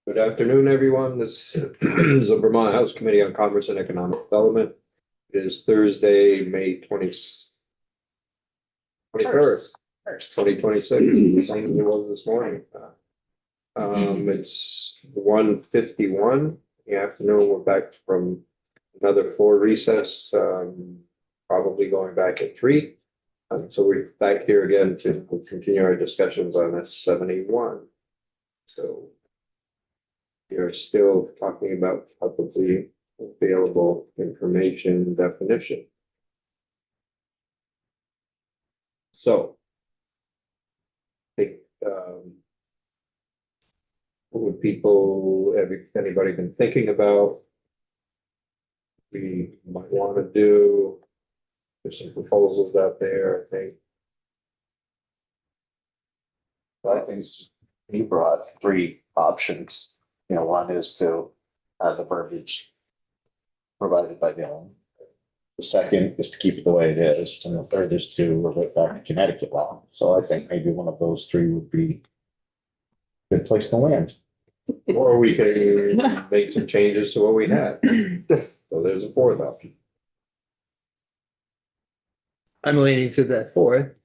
Good afternoon, everyone. This is the Vermont House Committee on Commerce and Economic Development. It is Thursday, May 21st, First. 2026, same as it was this morning. It's 1:51 in the afternoon. We're back from another floor recess, probably going back at 3. So we're back here again to continue our discussions on S71. So we are still talking about publicly available information definition. So I think, what would anybody been thinking about? We might want to do, there's some proposals out there, I think. I think he brought 3 options. One is to have the verbiage provided by Dylan. The second is to keep it the way it is, and the third is to revert back to Connecticut law. So I think maybe one of those 3 would be a good place to land. Or we can make some changes to what we had. So there's a 4th option. I'm leaning to the 4th,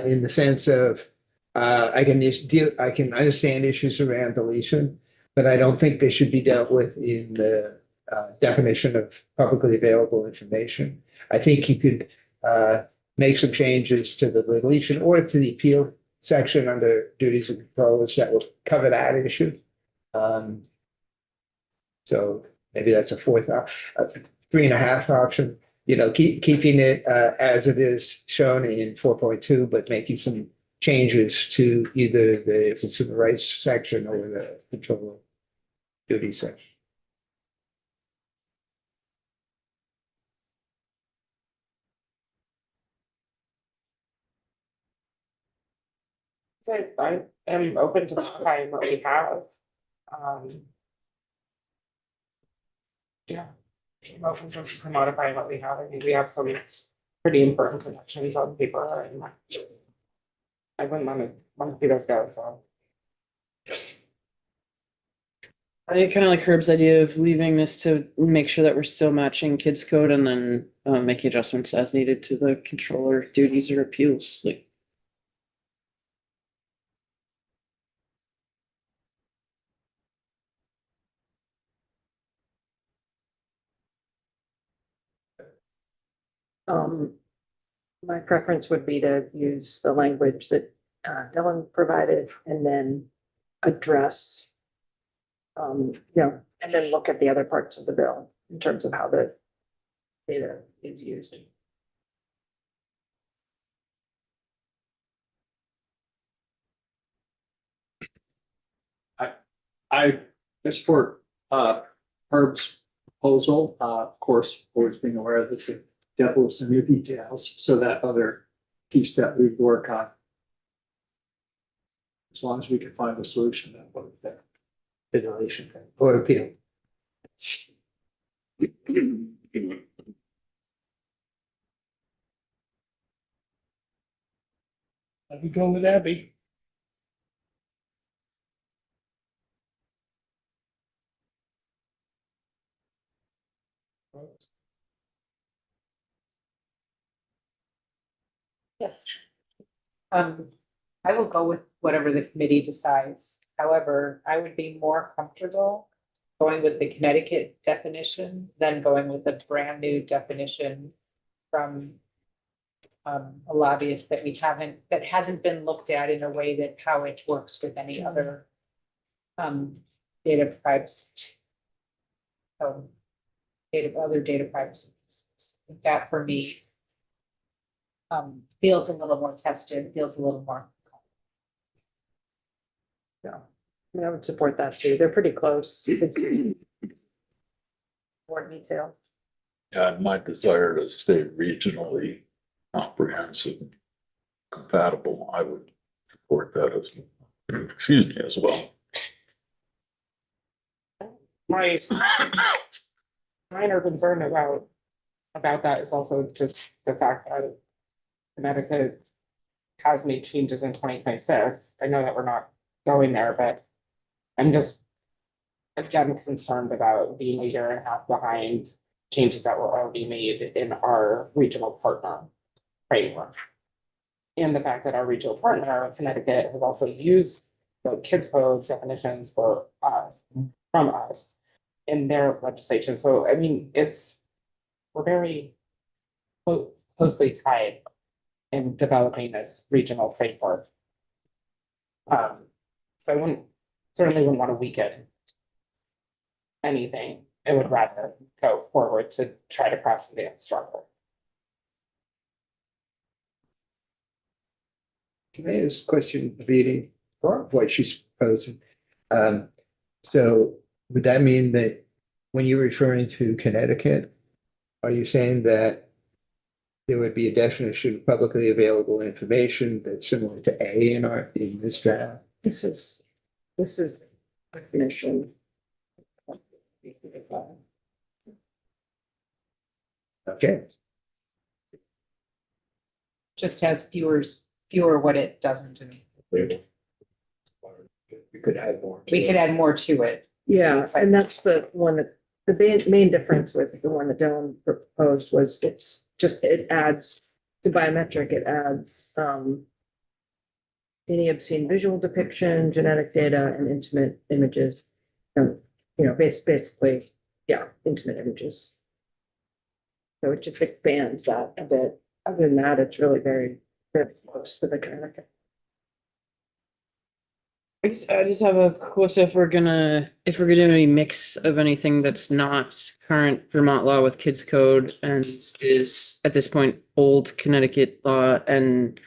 in the sense of, I can understand issues around deletion, but I don't think they should be dealt with in the definition of publicly available information. I think you could make some changes to the deletion or to the appeal section under duties and controls that will cover that issue. So maybe that's a 4th, 3.5 option. Keeping it as it is shown in 4.2, but making some changes to either the consumer rights section or the control duty section. So I am open to modifying what we have. Yeah, I'm open to modifying what we have. I think we have some pretty important connections on paper, and I wouldn't want to see those go. So I kind of like Herb's idea of leaving this to make sure that we're still matching kids code and then making adjustments as needed to the controller duties or appeals. Like, My preference would be to use the language that Dylan provided and then address, and then look at the other parts of the bill in terms of how the data is used. I support Herb's proposal. Of course, always being aware that the devil is in the details, so that other piece that we work on. As long as we can find a solution, that would be better. The deletion thing or appeal. Let me go with Abby. Yes. I will go with whatever the committee decides. However, I would be more comfortable going with the Connecticut definition than going with a brand new definition from a lobbyist that hasn't been looked at in a way that how it works with any other data privacy. Data privacy. That for me feels a little more tested, feels a little more. Yeah, I would support that too. They're pretty close. More detail. Yeah, my desire to stay regionally comprehensive, compatible, I would support that as well. my minor concern about that is also just the fact that Connecticut has made changes in 2026. I know that we're not going there, but I'm just again, concerned about being a year and a half behind changes that were already made in our regional partner framework. And the fact that our regional partner, Connecticut, has also used the kids code definitions for us, from us in their legislation. So, I mean, we're very closely tied in developing this regional framework. So I certainly wouldn't want to weaken anything. I would rather go forward to try to craft something that's stronger. Can I ask a question, Viti, or what she's proposing? So would that mean that when you're referring to Connecticut, are you saying that there would be a definition of publicly available information that's similar to A in this draft? This is definition. Okay, Just has fewer what it doesn't do. We could add more. We could add more to it. Yeah, and that's the one that, the main difference with the one that Dylan proposed was it adds to biometric, it adds, any obscene visual depiction, genetic data, and intimate images. Basically, yeah, intimate images. So it just expands that a bit. Other than that, it's really very, very close to the Connecticut. I just have a question. If we're gonna do any mix of anything that's not current Vermont law with kids code and is at this point old Connecticut law, and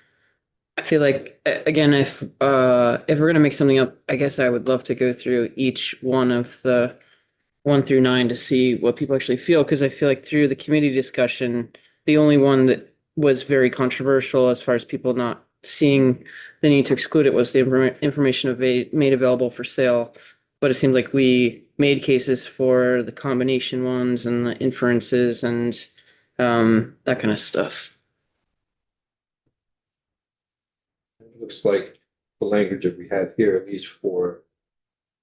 I feel like again, if we're gonna make something up, I guess I would love to go through each one of the 1 through 9 to see what people actually feel, because I feel like through the committee discussion, the only one that was very controversial as far as people not seeing the need to exclude it was the information made available for sale. But it seemed like we made cases for the combination ones and the inferences and that kind of stuff. It looks like the language that we have here, at least for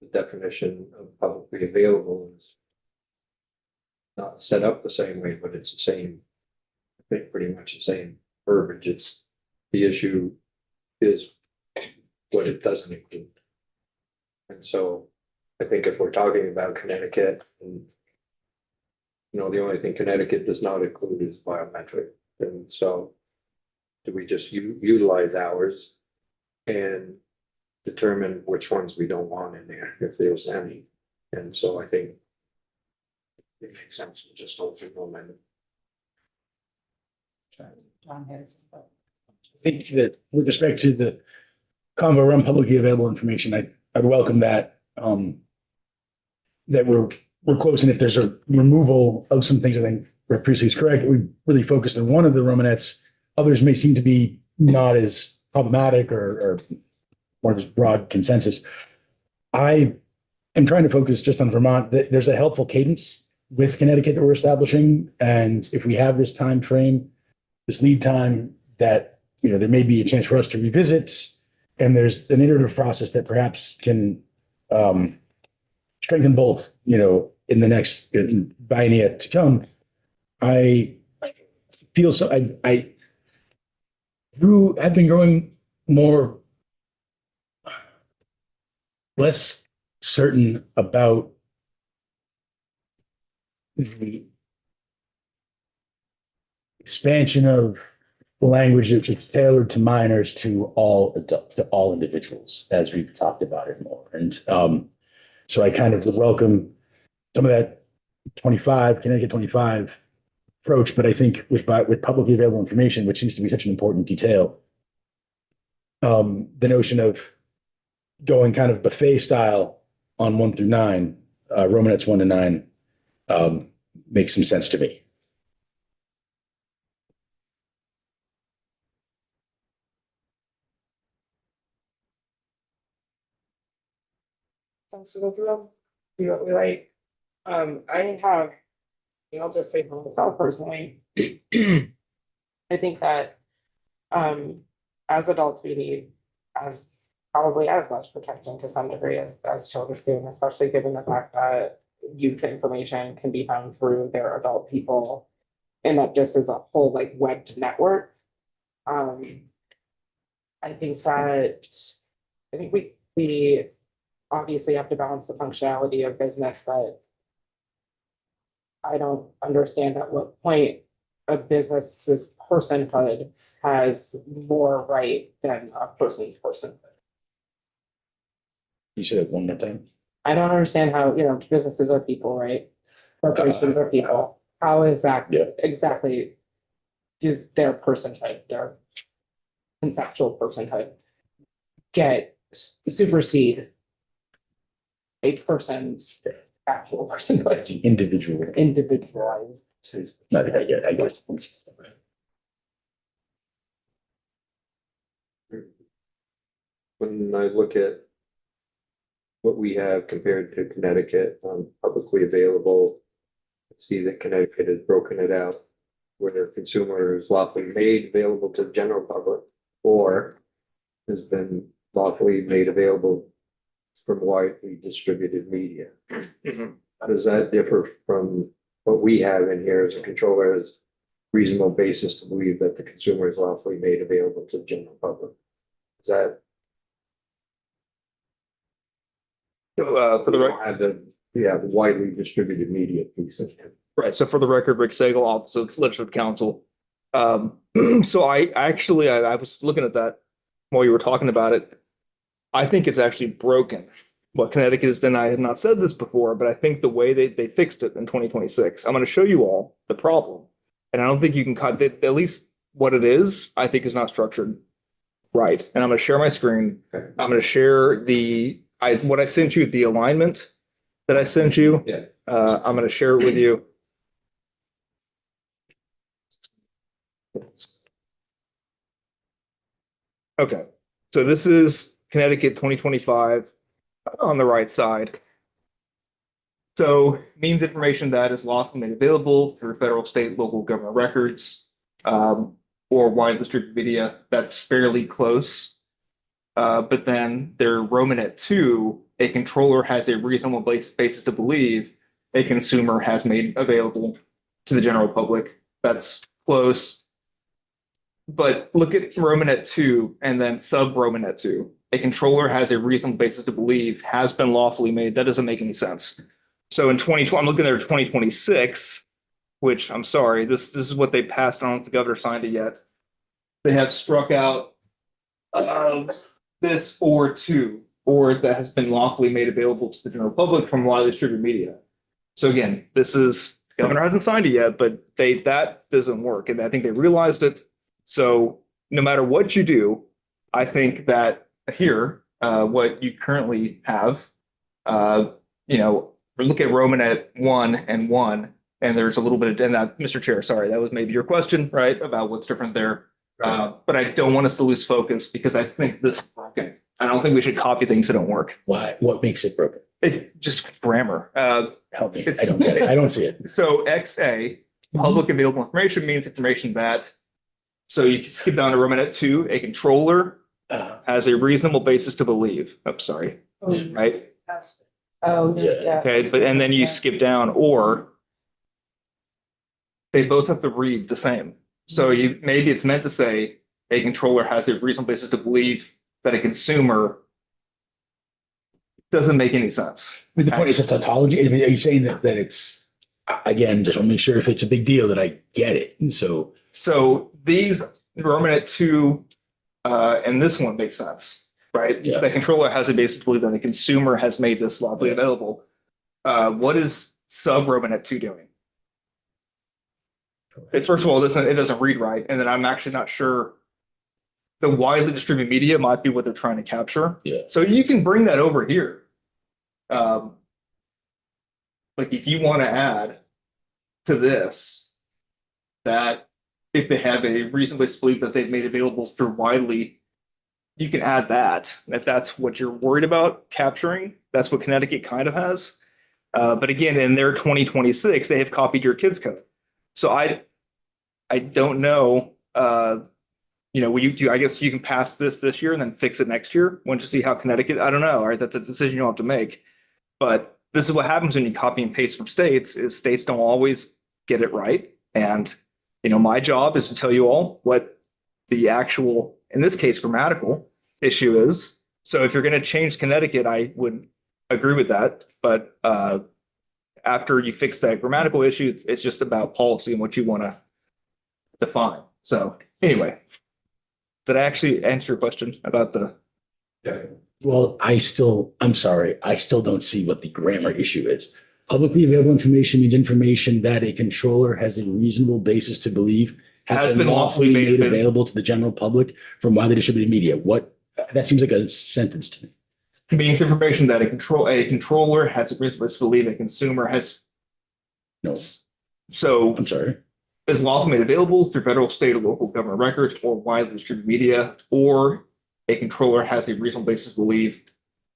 the definition of publicly available, is not set up the same way, but it's the same, I think pretty much the same verbiage. It's the issue is what it doesn't include. And so I think if we're talking about Connecticut, and the only thing Connecticut does not include is biometric. And so do we just utilize ours and determine which ones we don't want in there, if there's any? And so I think it makes sense to just go through the amendment. John has. I think that with respect to the convo around publicly available information, I'd welcome that. That we're close, and if there's a removal of some things, I think Rep. Priestley is correct. We really focused on one of the Romanettes. Others may seem to be not as problematic or more of a broad consensus. I am trying to focus just on Vermont. There's a helpful cadence with Connecticut that we're establishing, and if we have this time frame, this lead time, that there may be a chance for us to revisit, and there's an iterative process that perhaps can strengthen both, in the next biennium to come. I feel so. I have been growing less certain about the expansion of the language that's tailored to minors to all individuals, as we've talked about it more. And so I kind of would welcome some of that Connecticut 25 approach, but I think with publicly available information, which seems to be such an important detail, the notion of going kind of buffet style on 1 through 9, Romanets 1 to 9, makes some sense to me. So go through them, see what we like. I'll just say for myself personally, I think that as adults, we need, as probably as much protection to some degree as children do, and especially given the fact that youth information can be found through their adult people. And that this is a whole like webbed network. I think that, I think we obviously have to balance the functionality of business, but I don't understand at what point a business's personhood has more right than a person's personhood. You said it one more time. I don't understand how, businesses are people, right? Corporations are people. How is that Yeah. exactly does their personhood, their conceptual personhood get supersede a person's actual It's an personhood, individual. individualized? No, I guess. When I look at what we have compared to Connecticut, publicly available, see that Connecticut has broken it out where their consumer is lawfully made available to the general public or has been lawfully made available from widely distributed media. How does that differ from what we have in here as a controller as reasonable basis to believe that the consumer is lawfully made available to the general public? Is that? For the We record, don't have the, widely distributed media piece of it. right, so for the record, Rick Sagel, Office of Legislative Counsel. So I was looking at that while you were talking about it. I think it's actually broken. What Connecticut has done, I have not said this before, but I think the way they fixed it in 2026, I'm going to show you all the problem. And I don't think you can cut it, at least what it is, I think is not structured right. And I'm going to share my screen. Okay. I'm going to share what I sent you, the alignment that I sent you. Yeah. I'm going to share it with you. Okay, so this is Connecticut 2025 on the right side. So means information that is lawfully made available through federal, state, local government records, or widely distributed media. That's fairly close. But then their Romanet 2, a controller has a reasonable basis to believe a consumer has made available to the general public. That's close. But look at Romanet 2 and then sub Romanet 2. A controller has a reasonable basis to believe has been lawfully made. That doesn't make any sense. So in 2020, I'm looking at 2026, which I'm sorry, this is what they passed. I don't know if the governor signed it yet. They have struck out this or two, or that has been lawfully made available to the general public from widely distributed media. So again, the governor hasn't signed it yet, but that doesn't work. And I think they realized it. So no matter what you do, I think that here, what you currently have, look at Romanet 1 and 1, and there's a little bit of, and that, Mr. Chair, sorry, that was maybe your question, right, about what's different there. But I don't want us to lose focus because I think this is broken. I don't think we should copy things that don't work. Why? What makes it broken? It's just grammar. Help me. I don't get it. I don't see it. So XA, public available information means information that, so you can skip down to Romanet 2, a controller has a reasonable basis to believe. Oh, sorry, right? Oh, Yeah. yeah. Okay, and then you skip down, or they both have to read the same. So maybe it's meant to say a controller has a reasonable basis to believe that a consumer doesn't make any sense. I mean, the point is a tautology. I mean, are you saying that it's, again, just want to make sure if it's a big deal that I get it. And so These Romanet 2 and this one makes sense, right? Yeah. The controller has a basis to believe that the consumer has made this lawfully available. What is sub Romanet 2 doing? First of all, it doesn't read right, and then I'm actually not sure. The widely distributed media might be what they're trying to capture. Yeah. So you can bring that over here. Like if you want to add to this, that if they have a reasonable belief that they've made available through widely, you can add that. If that's what you're worried about capturing, that's what Connecticut kind of has. But again, in their 2026, they have copied your kids code. So I don't know I guess you can pass this year and then fix it next year. Want to see how Connecticut, I don't know, all right, that's a decision you'll have to make. But this is what happens when you copy and paste from states, is states don't always get it right. And, my job is to tell you all what the actual, in this case, grammatical issue is. So if you're going to change Connecticut, I would agree with that. But after you fix that grammatical issue, it's just about policy and what you want to define. So anyway, did I actually answer your question about the? Well, I'm sorry, I still don't see what the grammar issue is. Publicly available information means information that a controller has a reasonable basis to believe has been lawfully made available to the general public from widely distributed media. That seems like a sentence to me. Means information that a controller has a reason to believe a consumer has. No, So I'm sorry. is lawfully made available through federal, state, or local government records or widely distributed media, or a controller has a reasonable basis to believe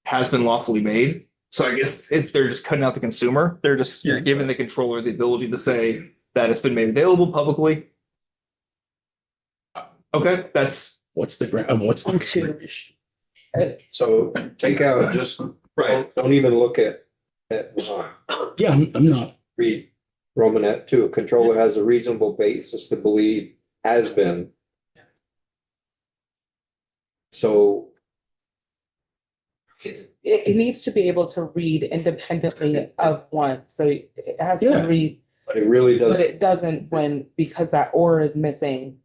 has been lawfully made. So I guess if they're just cutting out the consumer, you're giving the controller the ability to say that it's been made available publicly. Okay, What's the grammar issue? So take out, just, don't even look at one. Yeah, I'm not. Read Romanet 2, a controller has a reasonable basis to believe has been. So it needs to be able to read independently of one, so it has to Yeah. read, but it really but doesn't, it doesn't because that or is missing.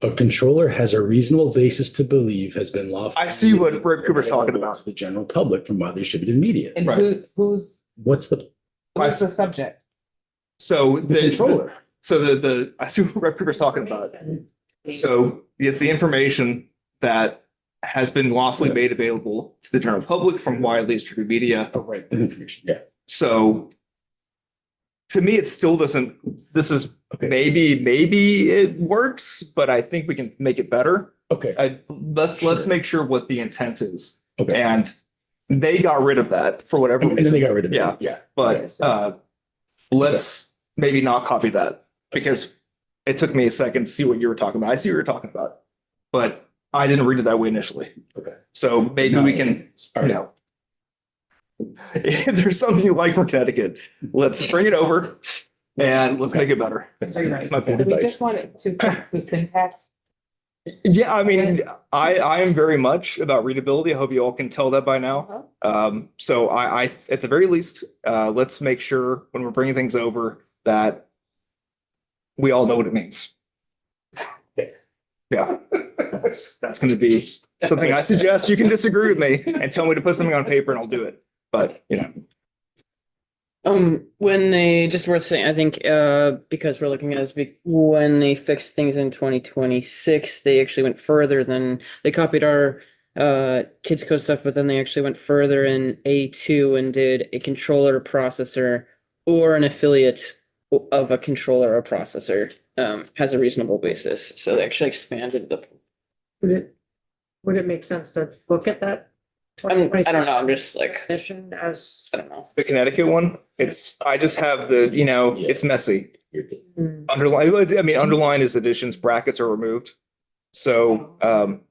A controller has a reasonable basis to believe has been lawfully. I see what Rip Cooper's talking available about. to the general public from widely distributed media. And Right. who's What's the the subject? So the controller? So I see what Rip Cooper's talking about. So it's the information that has been lawfully made available to the general public from widely distributed media. Oh, right, the information, yeah. So to me, it still doesn't, this is Okay. maybe it works, but I think we can make it better. Okay, Let's Sure. make sure what the intent is. okay. And they got rid of that for whatever And then they reason. got rid of it. Yeah. Yeah. But let's maybe not copy that, because it took me a second to see what you were talking about. I see what you're talking about, but I didn't read it that way initially. Okay. So maybe we can, All you right. know, if there's something you like from Connecticut, let's bring it over and let's make it better. That's my So point. we just wanted to fix the syntax. Yeah, I mean, I am very much about readability. I hope you all can tell that by now. So I at the very least, let's make sure when we're bringing things over that we all know what it means. Yeah, that's going to be something I suggest. You can disagree with me and tell me to put something on paper and I'll do it. But, When they, just worth saying, I think, because we're looking at this, when they fixed things in 2026, they actually went further than, they copied our kids code stuff, but then they actually went further in A2 and did a controller processor or an affiliate of a controller or processor has a reasonable basis. So they actually expanded the. Would it make sense to look at that? I don't know, I'm just like, Definition as. I don't know. the Connecticut one, I just have the, it's messy. Underline is additions, brackets are removed. So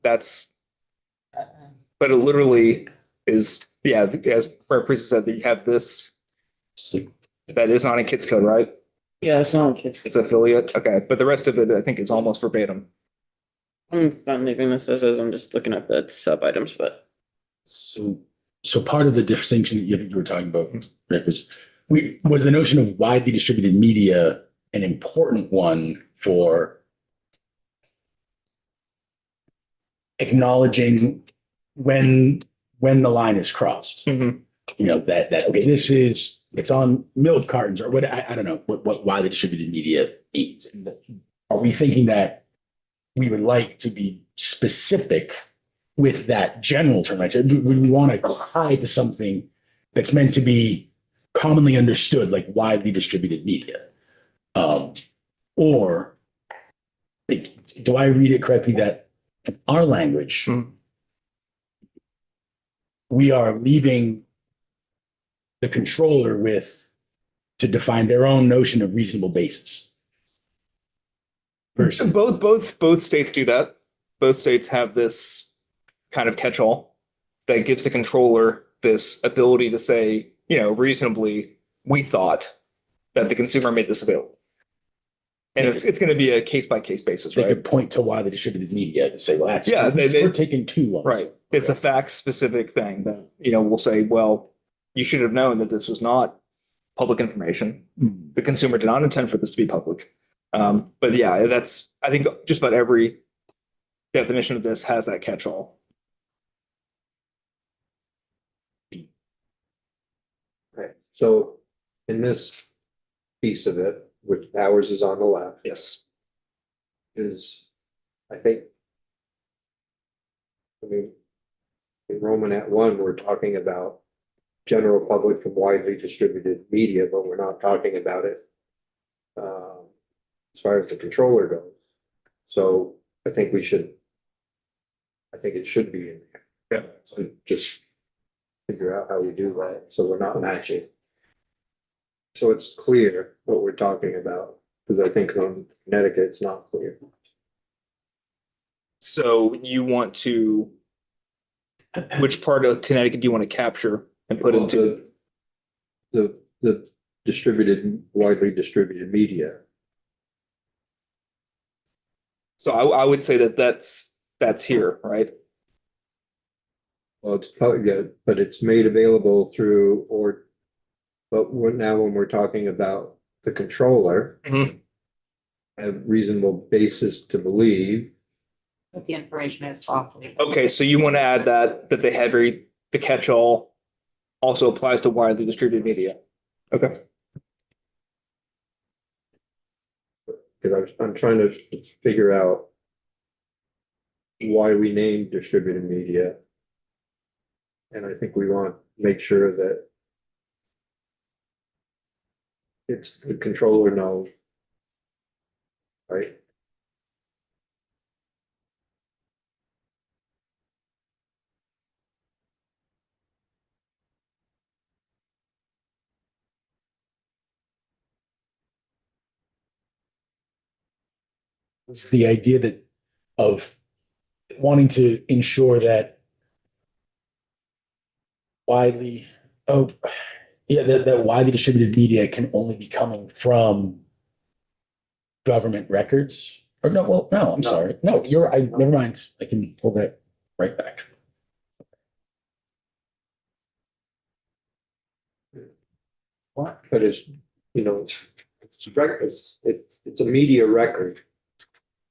that's, but it literally is, as Priest said, that you have this, that is not in kids code, right? Yeah, it's not kids. It's affiliate, okay, but the rest of it, I think is almost verbatim. I'm fine leaving this as is. I'm just looking at the sub items, but. So part of the distinction that you were talking about, Rick, was the notion of widely distributed media an important one for acknowledging when the line is crossed? Mhm. That okay, it's on milk cartons or what, I don't know what widely distributed media means. And are we thinking that we would like to be specific with that general term? We want to tie to something that's meant to be commonly understood, like widely distributed media. Or do I read it correctly that in our language, we are leaving the controller to define their own notion of reasonable basis? Versus, Both states do that. both states have this kind of catch-all that gives the controller this ability to say, reasonably, we thought that the consumer made this available. And it's going to be a case-by-case basis, They right? could point to why they distributed media and say, well, that's, Yeah, we're taking too long. Right. It's a fact-specific thing that, we'll say, well, you should have known that this was not public information. Hmm. The consumer did not intend for this to be public. But yeah, I think just about every definition of this has that catch-all. Okay, so in this piece of it, which ours is on the left, Yes. is, I think. I mean, in Romanet 1, we're talking about general public from widely distributed media, but we're not talking about it as far as the controller goes. So I think it should be in there. Yeah. So just figure out how we do that, so we're not matching. So it's clear what we're talking about, because I think on Connecticut, it's not clear. So you want to, which part of Connecticut do you want to capture and put into? The widely distributed media. So I would say that's here, right? Well, it's probably good, but it's made available through but when we're talking about the controller. Mhm. A reasonable basis to believe. But the information is lawfully. Okay, so you want to add that the catch-all also applies to widely distributed media. Okay. Because I'm trying to figure out why we named distributed media. And I think we want to make sure that it's the controller knows. Right? It's the idea of wanting to ensure that widely, that widely distributed media can only be coming from government records. Or no, I'm sorry. No, never mind. I can pull that right back. But it's, it's a media record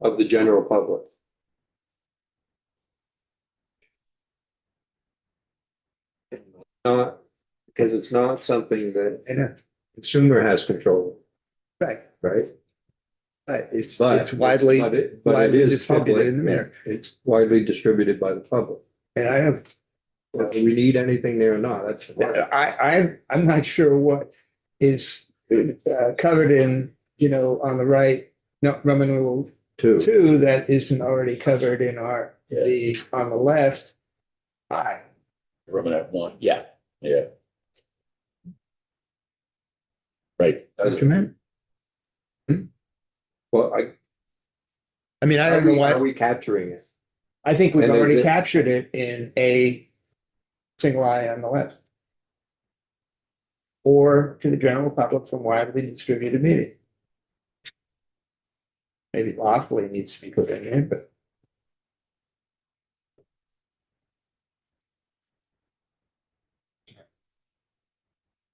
of the general public. Not, because it's not something that Yeah, consumer has control right, of, right? right. It's But widely, but it widely is distributed public. in America. It's widely distributed by the public. And I have, Whether we need anything there or not, that's. I'm not sure what is covered in, on the right, no, Roman numeral Two. 2 that isn't already covered in Yeah. on the left. I, Romanet 1. Yeah. Right. document. Well, I mean, I don't know are why, we capturing it? I think we've And is already it- captured it in a single eye on the left. Or to the general public from widely distributed media. Maybe lawfully needs to be put in there, but.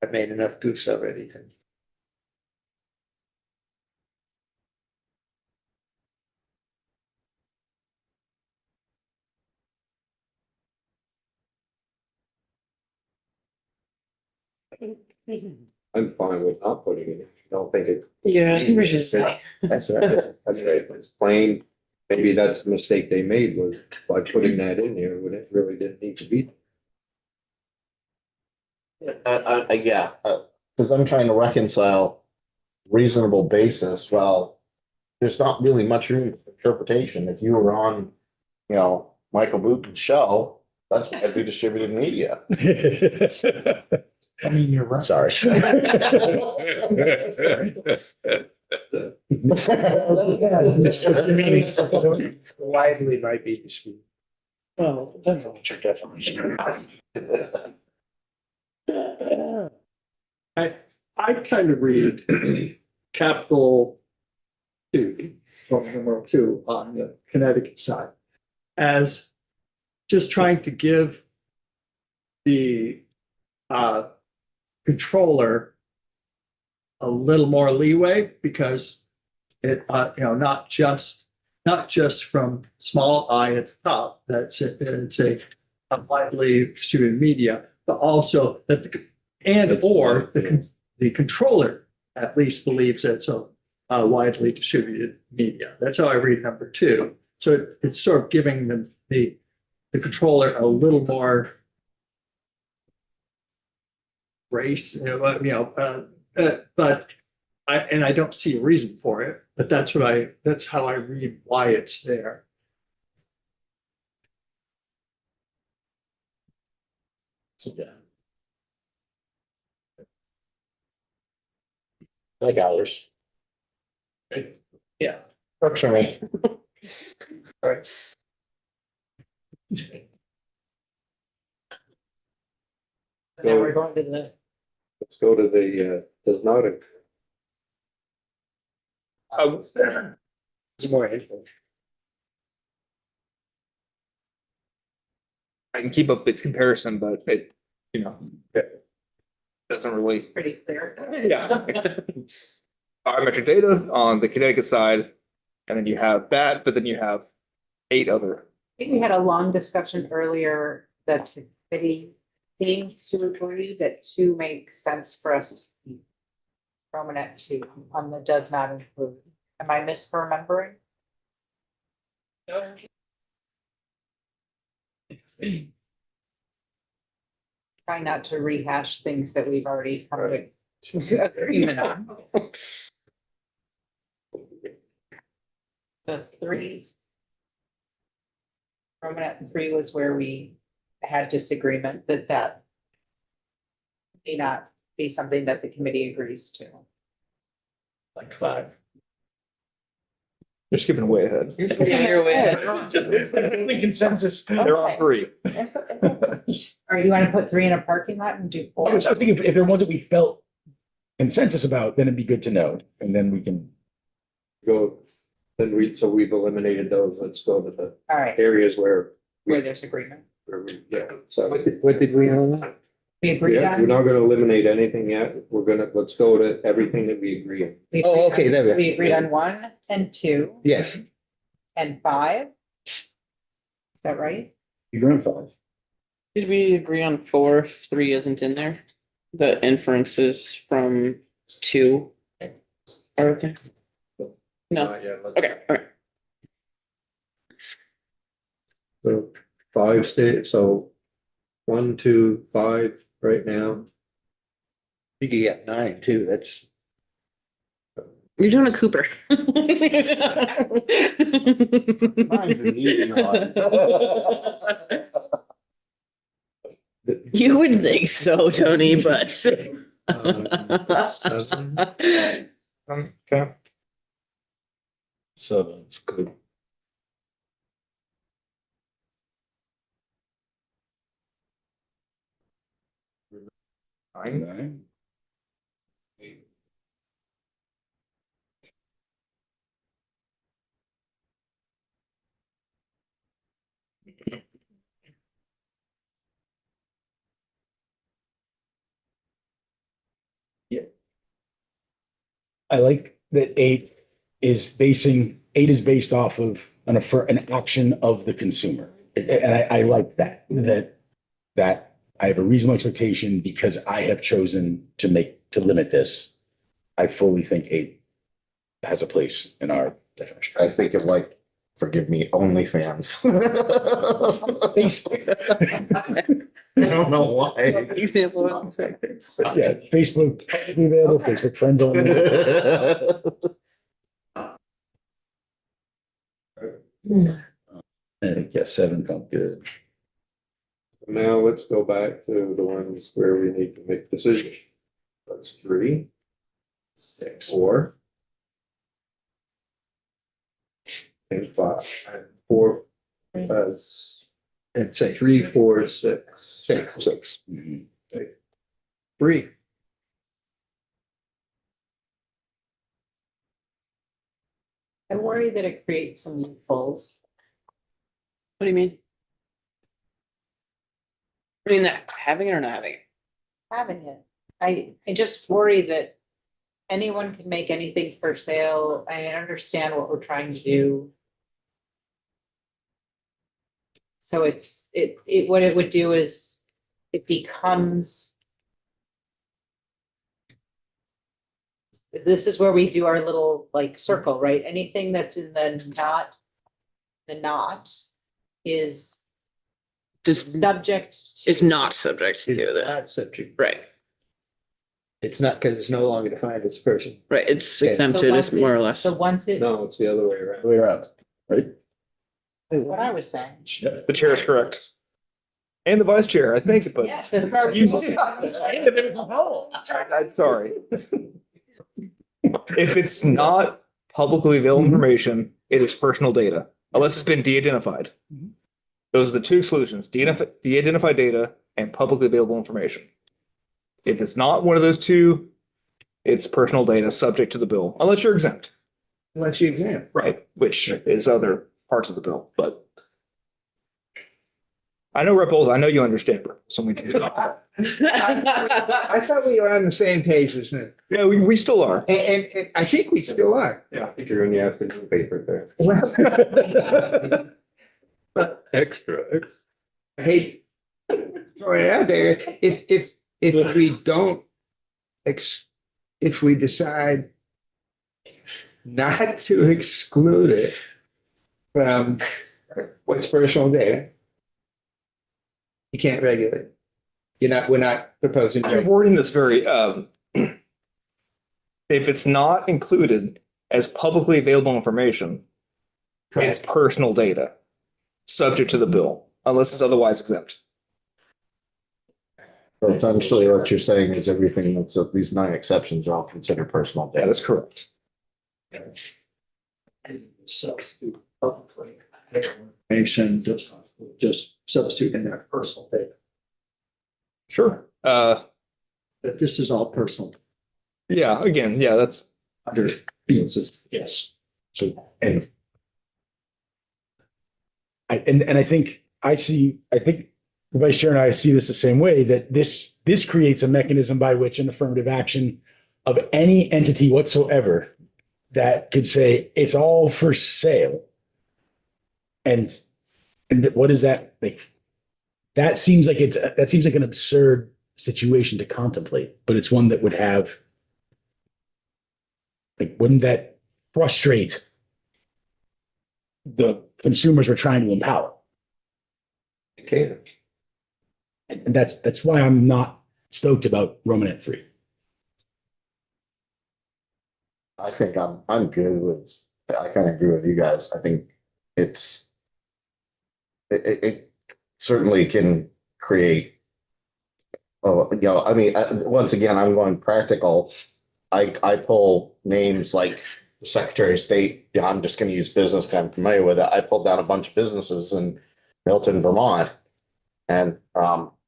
I've made enough goose already to. I'm fine with not putting it. If you don't think it's. Yeah, I think we should That's right. It's plain. Maybe that's the mistake they made was by putting that in there when it really didn't need to be. Yeah, because I'm trying to reconcile reasonable basis. Well, there's not really much room for interpretation. If you were on, Michael Booton's show, that's why I do distributed media. I mean, you're right. Sorry. Widely might be disputed. Well, depends on what your definition. I kind of read capital two, or numeral two on the Connecticut side as just trying to give the controller a little more leeway because it, not just from small I at the top, it's a widely distributed media, but also that the controller at least believes it's a widely distributed media. That's how I read number two. So it's sort of giving the controller a little more grace, but I don't see a reason for it, but that's how I read why it's there. Yeah. Like ours. Yeah. Works for me. Right. And then we're going to the, Let's go to the, does not. It's more info. I can keep up the comparison, but it, doesn't really. pretty clear. Yeah. Biometric data on the Connecticut side, and then you have that, but then you have 8 other. I think we had a long discussion earlier that the committee seemed to agree that 2 make sense for us to keep Romanet 2 on the does not include. Am I misremembering? Try not to rehash things that we've already come to agreement on. The 3s. Romanet 3 was where we had disagreement that may not be something that the committee agrees to. Like 5. You're skipping way ahead. Yeah, you're way ahead. Consensus. They're on 3. Or you want to put 3 in a parking lot and do I 4? was thinking if there are ones that we felt consensus about, then it'd be good to know, and then we can. Go, then we've eliminated those. Let's go to the All right, areas where where there's agreement. so. What did we eliminate? We agreed Yeah, we're on. not gonna eliminate anything yet. Let's go to everything that we agree on. we Oh, agreed okay, on- there we are. We agreed on 1 and 2 Yes. and 5. Is that right? You're on 5. Did we agree on 4 if 3 isn't in there? The inferences from 2 are there? No, okay, alright. So 5 state, so 1, 2, 5 right now. You could get 9 too, that's. You're doing a Cooper. Mine's an easy one. You would think so, Tony, but. 7. Okay. 7 is good. Fine. 9. I like that 8 is based off of an action of the consumer. And I like that I have a reasonable expectation because I have chosen to limit this. I fully think 8 has a place in our definition. I think of like, forgive me, OnlyFans. I don't know why. Example. But yeah, Facebook publicly available, Okay. Facebook friends only. I think, yeah, 7 felt good. Now let's go back to the ones where we need to make decisions. That's 3, 6, 4, and 5, and 4, And say 3, 4, 6. 6. Mhm. 3. I worry that it creates some loopholes. What do you mean? I mean, that having it or not having it? Having it. I just worry that anyone can make anything for sale. I understand what we're trying to do. So what it would do is it becomes. This is where we do our little like circle, right? Anything that's in the not is Just subject to. is not subject to It's that. not subject. Right, It's not because it's no longer defined as person. right. It's Okay. So exempted, once it's more or it- less. So once it, No, it's the other way around. We're up, right? that's what I was saying. The chair is correct. And the vice chair, I think, but. Yeah, the- I'm sorry. If it's not publicly available information, it is personal data, unless it's been de-identified. Those are the two solutions, de-identified data and publicly available information. If it's not one of those two, it's personal data subject to the bill, unless you're exempt, Unless you can. right? Which is other parts of the bill, but. I know Rep. Olds, I know you understand, so we can. I thought we were on the same page as him. Yeah, we still are. And I think we still are. I think you're in the afternoon paper there. Well, Extra. I hate throwing it out there. If we don't if we decide not to exclude it from what's personal data, you can't regulate. We're not proposing. to I'm regulate. wording this very, if it's not included as publicly available information, it's personal data, subject to the bill, unless it's otherwise exempt. So essentially what you're saying is everything that's, these 9 exceptions are all considered personal That data. is correct. Substitute publicly information, just substitute in there personal data, Sure. that this is all personal Yeah, again, yeah, that's, under, yes. So, and I think I think the vice chair and I see this the same way, that this creates a mechanism by which an affirmative action of any entity whatsoever that could say it's all for sale. And what is that like? That seems like an absurd situation to contemplate, but it's one that would have, like, wouldn't that frustrate the consumers we're trying to empower? It can. And that's why I'm not stoked about Romanet 3. I think I'm good with, I kind of agree with you guys. I think it certainly can create. Oh, you know, I mean, once again, I'm going practical. I pull names like the Secretary of State. Yeah, I'm just going to use business 'cause I'm familiar with it. I pulled down a bunch of businesses in Milton, Vermont, and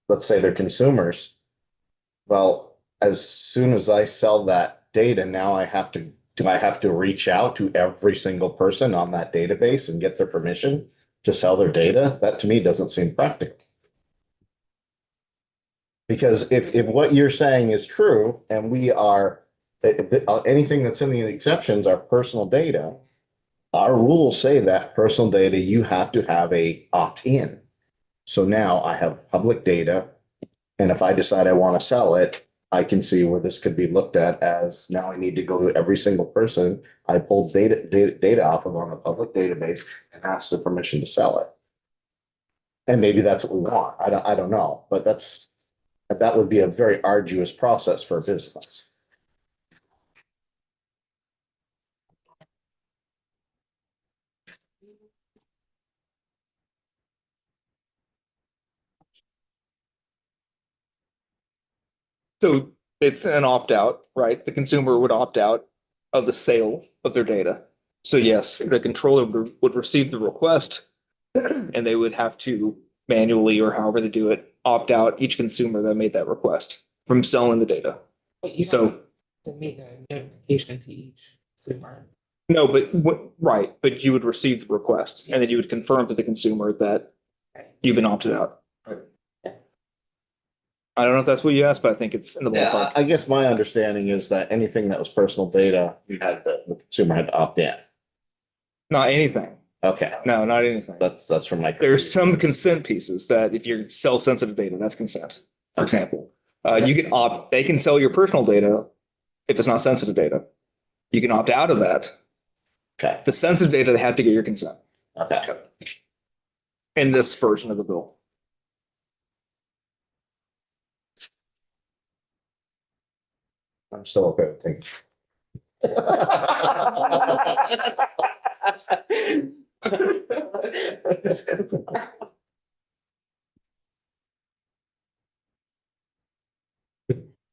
let's say they're consumers. Well, as soon as I sell that data, now I have to reach out to every single person on that database and get their permission to sell their data? That to me doesn't seem practical. Because if what you're saying is true, and we are, anything that's in the exceptions are personal data, our rules say that personal data, you have to have a opt-in. So now I have public data, and if I decide I want to sell it, I can see where this could be looked at as now I need to go to every single person I pulled data off of on a public database and ask the permission to sell it. And maybe that's what we want. I don't know, but that would be a very arduous process for a business. so it's an opt-out, right? The consumer would opt out of the sale of their data. So yes, the controller would receive the request and they would have to manually or however they do it, opt out each consumer that made that request from selling the data. But you So- don't have to make a notification to each consumer. No, but right, but you would receive the request and then you would confirm to the consumer that you've been opted out. I don't know if that's what you asked, but I think it's in the Yeah, ballpark. I guess my understanding is that anything that was personal data, the consumer had to opt in. Not anything. Okay, No, not anything. that's from my. There's some consent pieces that if you're sell sensitive data, that's consent. For example, you can opt, they can sell your personal data if it's not sensitive data. You can opt out of that. Okay, The sensitive data, they have to get your consent okay. in this version of the bill. I'm still okay with things.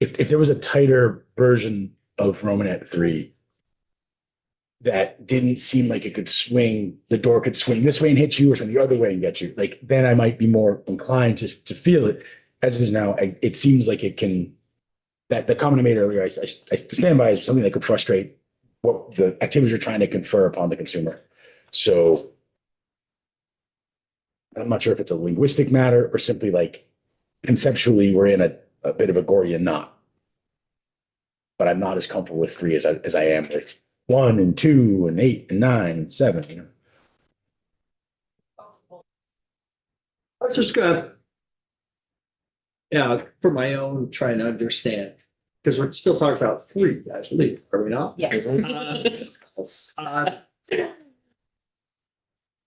If there was a tighter version of Romanet 3 that didn't seem like it could swing, the door could swing this way and hit you or swing the other way and get you, like, then I might be more inclined to feel it. As is now, it seems like it can, that the comment I made earlier, I stand by as something that could frustrate what the activities you're trying to confer upon the consumer. So I'm not sure if it's a linguistic matter or simply like conceptually we're in a bit of a Gordian knot. But I'm not as comfortable with 3 as I am with 1 and 2 and 8 and 9 and 7, you know. I was just gonna. Yeah, for my own trying to understand, because we're still talking about 3, I believe, are we not? Yes. Uh,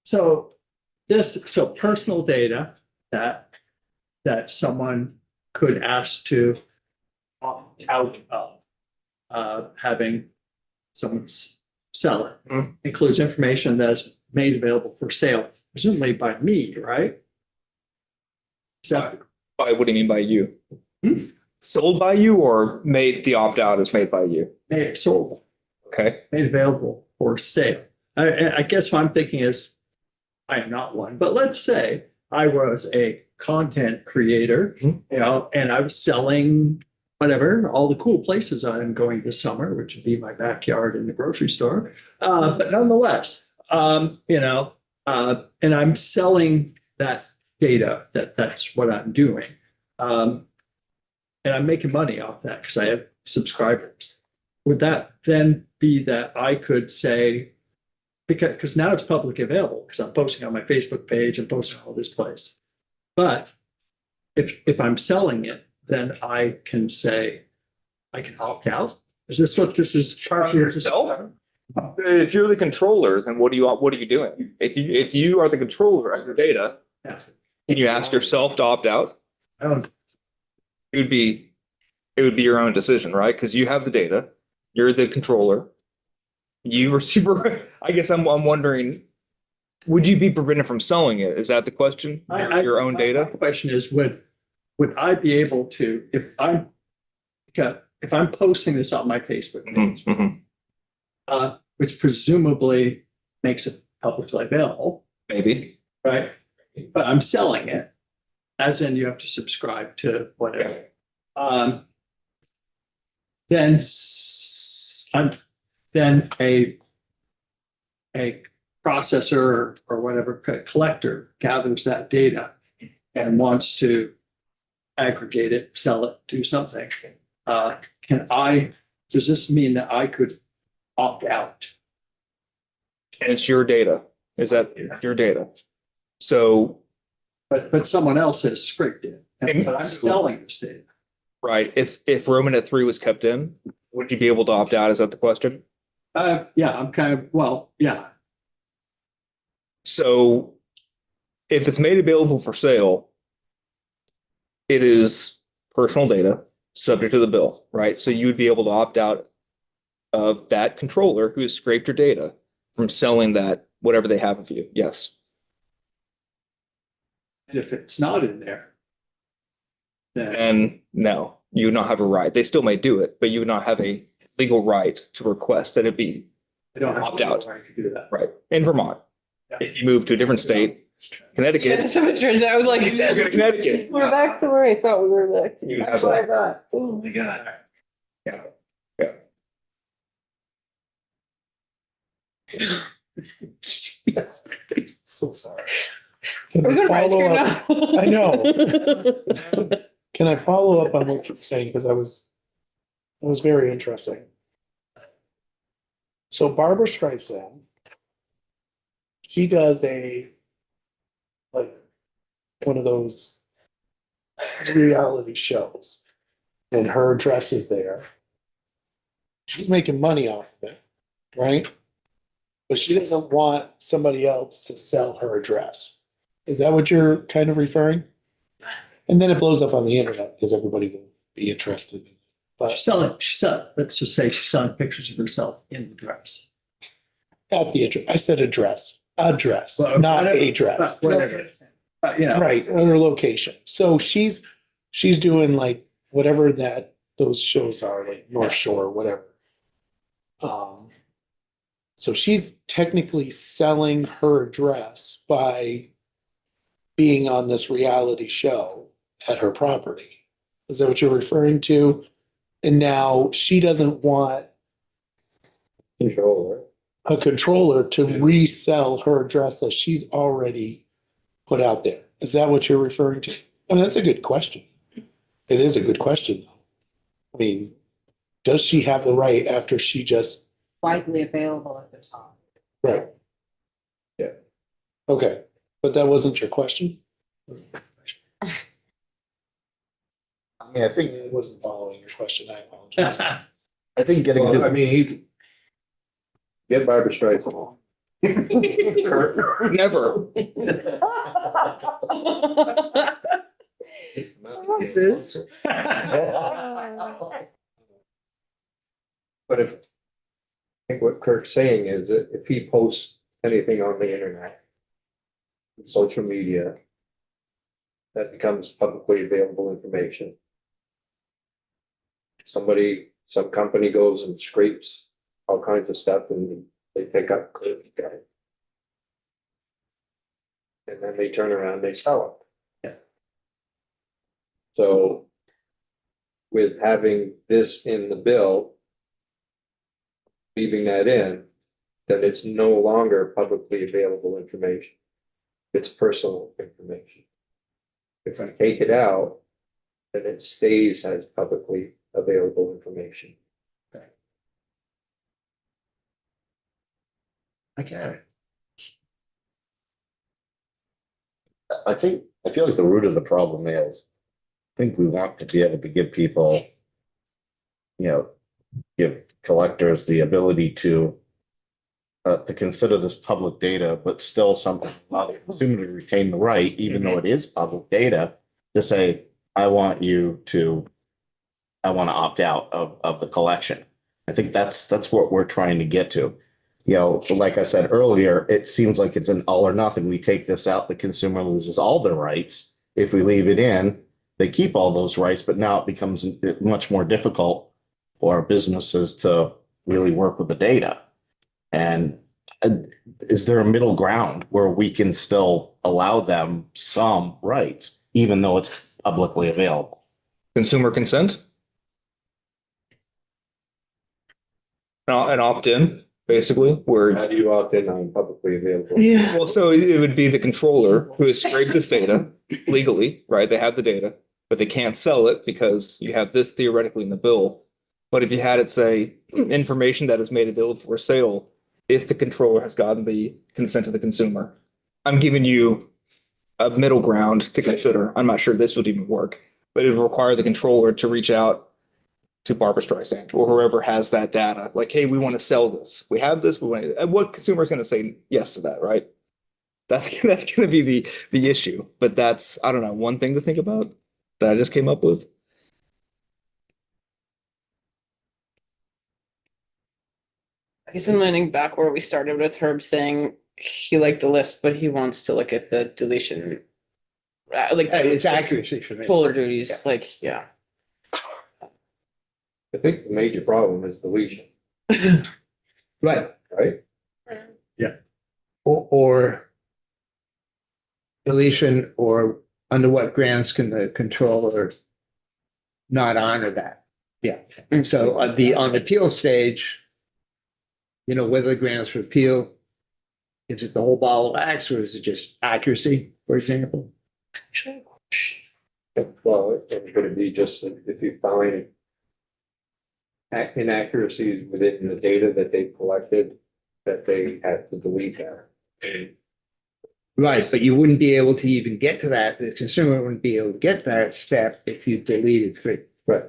So so personal data that someone could ask to opt out of having someone sell it. Mhm. Includes information that's made available for sale, presumably by me, right? Is that, By, what do you mean by you? Hmm? Sold by you or made, the opt out is made by you? made sold, Okay. made available for sale? I guess what I'm thinking is, I am not one, but let's say I was a content creator, Mhm. you know, and I was selling whatever, all the cool places I'm going this summer, which would be my backyard and the grocery store. But nonetheless, you know, and I'm selling that data, that's what I'm doing. And I'm making money off that because I have subscribers. Would that then be that I could say, because now it's publicly available, because I'm posting on my Facebook page and posting all this place. But if I'm selling it, then I can say, I can opt out. Is this what this is? Yourself? If you're the controller, then what are you doing? If you are the controller of your data, Yeah. can you ask yourself to opt out? I don't, It would be your own decision, right? Because you have the data, you're the controller. You were super, I guess I'm wondering, would you be prevented from selling it? Is that the question? Your own my data? question is, would I be able to, if I'm posting this on my Facebook page, which presumably makes it publicly available, Maybe. right? But I'm selling it, as in you have to subscribe to whatever. Then a processor or whatever collector gathers that data and wants to aggregate it, sell it, do something. Does this mean that I could opt out? And it's your data. Is that your data? So, But someone else has scraped it, but I'm selling this data. right, if Romanet 3 was kept in, would you be able to opt out? Is that the question? Yeah, I'm kind of, well, yeah, So if it's made available for sale, it is personal data subject to the bill, right? So you would be able to opt out of that controller who has scraped your data from selling that, whatever they have of you. Yes. and if it's not in there, then And no, you would not have a right. They still may do it, but you would not have a legal right to request that it be I don't have Opt out. to do that. Right, in Vermont. If you move to a different state, Connecticut, So it turns out I was like, you go to Connecticut. we're back to where I thought we were back to. You have That's what I that. thought. Oh my God. Yeah. Yeah. So sorry. We're Can going I to ice follow cream up? now. I know. Can I follow up on what you're saying? Because it was very interesting. So Barbara Streisand, she does like one of those reality shows, and her dress is there. She's making money off of it, right? But she doesn't want somebody else to sell her a dress. Is that what you're kind of referring? And then it blows up on the internet because everybody will be interested. She's But selling, let's just say she's selling pictures of herself in the dress. not the address. I said a dress, Well, not whatever. a dress. Whatever. You know. Right, on her location. So she's doing like whatever those shows are, like North Shore, whatever. So she's technically selling her dress by being on this reality show at her property. Is that what you're referring to? And now she doesn't want Controller. a controller to resell her dress that she's already put out there. Is that what you're referring to? I mean, that's a good question. It is a good question, though. I mean, does she have the right after she just, Widely available at the top. right? Yeah. Okay, but that wasn't your question? I mean, I think, I wasn't following your question. I apologize. I think getting Well, I to, mean, get Barbara Streisand. Never. Jesus. But I think what Kirk's saying is that if he posts anything on the internet, social media, that becomes publicly available information. Some company goes and scrapes all kinds of stuff and they pick up Kirk's guy. And then they turn around, they sell it. Yeah. So with having this in the bill, leaving that in, then it's no longer publicly available information. It's personal information. If I take it out, then it stays as publicly available information. I get it. I feel like the root of the problem is, I think we want to be able to give people, give collectors the ability to consider this public data, but still something, allow the consumer to retain the right, even though it is public data, to say, I want to opt out of the collection. I think that's what we're trying to get to. Like I said earlier, it seems like it's an all or nothing. We take this out, the consumer loses all their rights. If we leave it in, they keep all those rights, but now it becomes much more difficult for businesses to really work with the data. And is there a middle ground where we can still allow them some rights, even though it's publicly available? Consumer consent? An opt-in, basically, where, How do you opt in on publicly available? Yeah. well, so it would be the controller who has scraped this data legally, right? They have the data, but they can't sell it because you have this theoretically in the bill. But if you had it say information that is made available for sale, if the controller has gotten the consent of the consumer, I'm giving you a middle ground to consider. I'm not sure this would even work, but it would require the controller to reach out to Barbara Streisand or whoever has that data. Like, hey, we want to sell this. We have this. We want to, and what consumer is going to say yes to that, right? That's going to be the issue. But that's, I don't know, one thing to think about that I just came up with. I guess I'm leaning back where we started with Herb saying he liked the list, but he wants to look at the deletion. Like It's accuracy for me. polar duties, like, yeah. I think the major problem is deletion, Right. right? or deletion, or under what grounds can the controller not honor that? Yeah, and so on the appeal stage, whether the grounds for appeal, is it the whole ball of wax or is it just accuracy, for example? Well, it would be just if you find inaccuracies within the data that they collected, that they had to delete that. Right, but you wouldn't be able to even get to that. The consumer wouldn't be able to get that step if you deleted three. Right.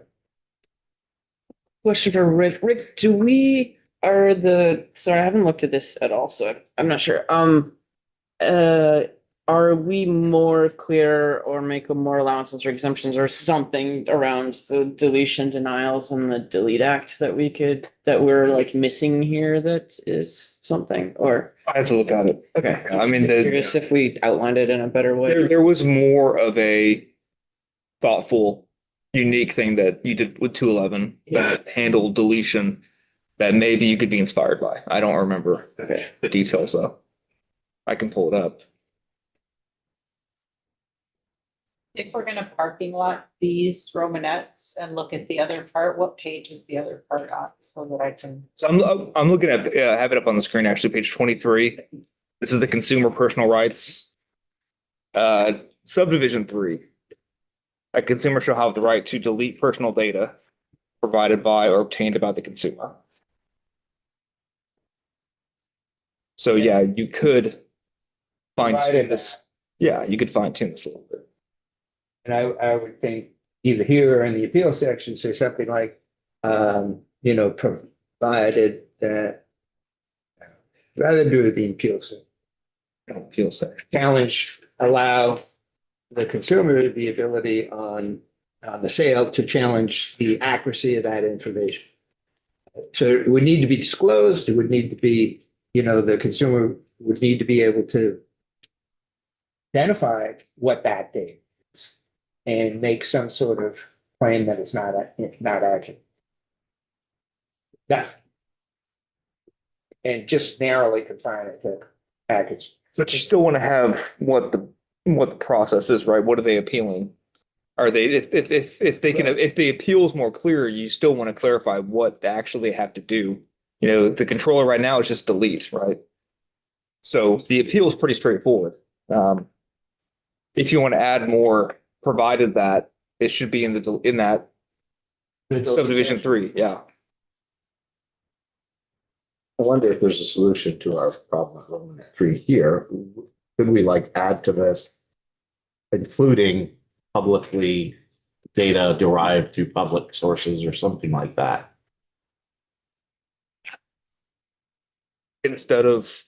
Question for Rick. Rick, sorry, I haven't looked at this at all, so I'm not sure. Are we more clear or make more allowances or exemptions or something around the deletion denials and the delete act that we're like missing here that is something, or? I have to look at it. Okay. I mean, Curious if we outlined it in a better way. there was more of a thoughtful, unique thing that you did with 211 that handled deletion that maybe you could be inspired by. I don't remember the details though. I can pull it up. If we're gonna parking lot these Romanettes and look at the other part, what page is the other part on, so that I can? So I'm looking at, have it up on the screen, actually, page 23. This is the consumer personal rights. Subdivision 3. A consumer shall have the right to delete personal data provided by or obtained about the consumer. So yeah, you could fine tune this. Yeah, you could fine tune this a little bit. And I would think either here or in the appeal section, say something like, provided that, rather do the appeal section. Appeal section. Challenge, allow the consumer the ability on the sale to challenge the accuracy of that information. So it would need to be disclosed. It would need to be, the consumer would need to be able to identify what that date is and make some sort of claim that it's not accurate. That's, and just narrowly confine it to accuracy. But you still want to have what the process is, right? What are they appealing? Are they, if the appeal is more clear, you still want to clarify what they actually have to do. The controller right now is just delete, right? So the appeal is pretty straightforward. If you want to add more, provided that it should be in that subdivision 3, yeah. I wonder if there's a solution to our problem with Romanet 3 here. Could we add to this, including publicly data derived through public sources or something like that? Instead of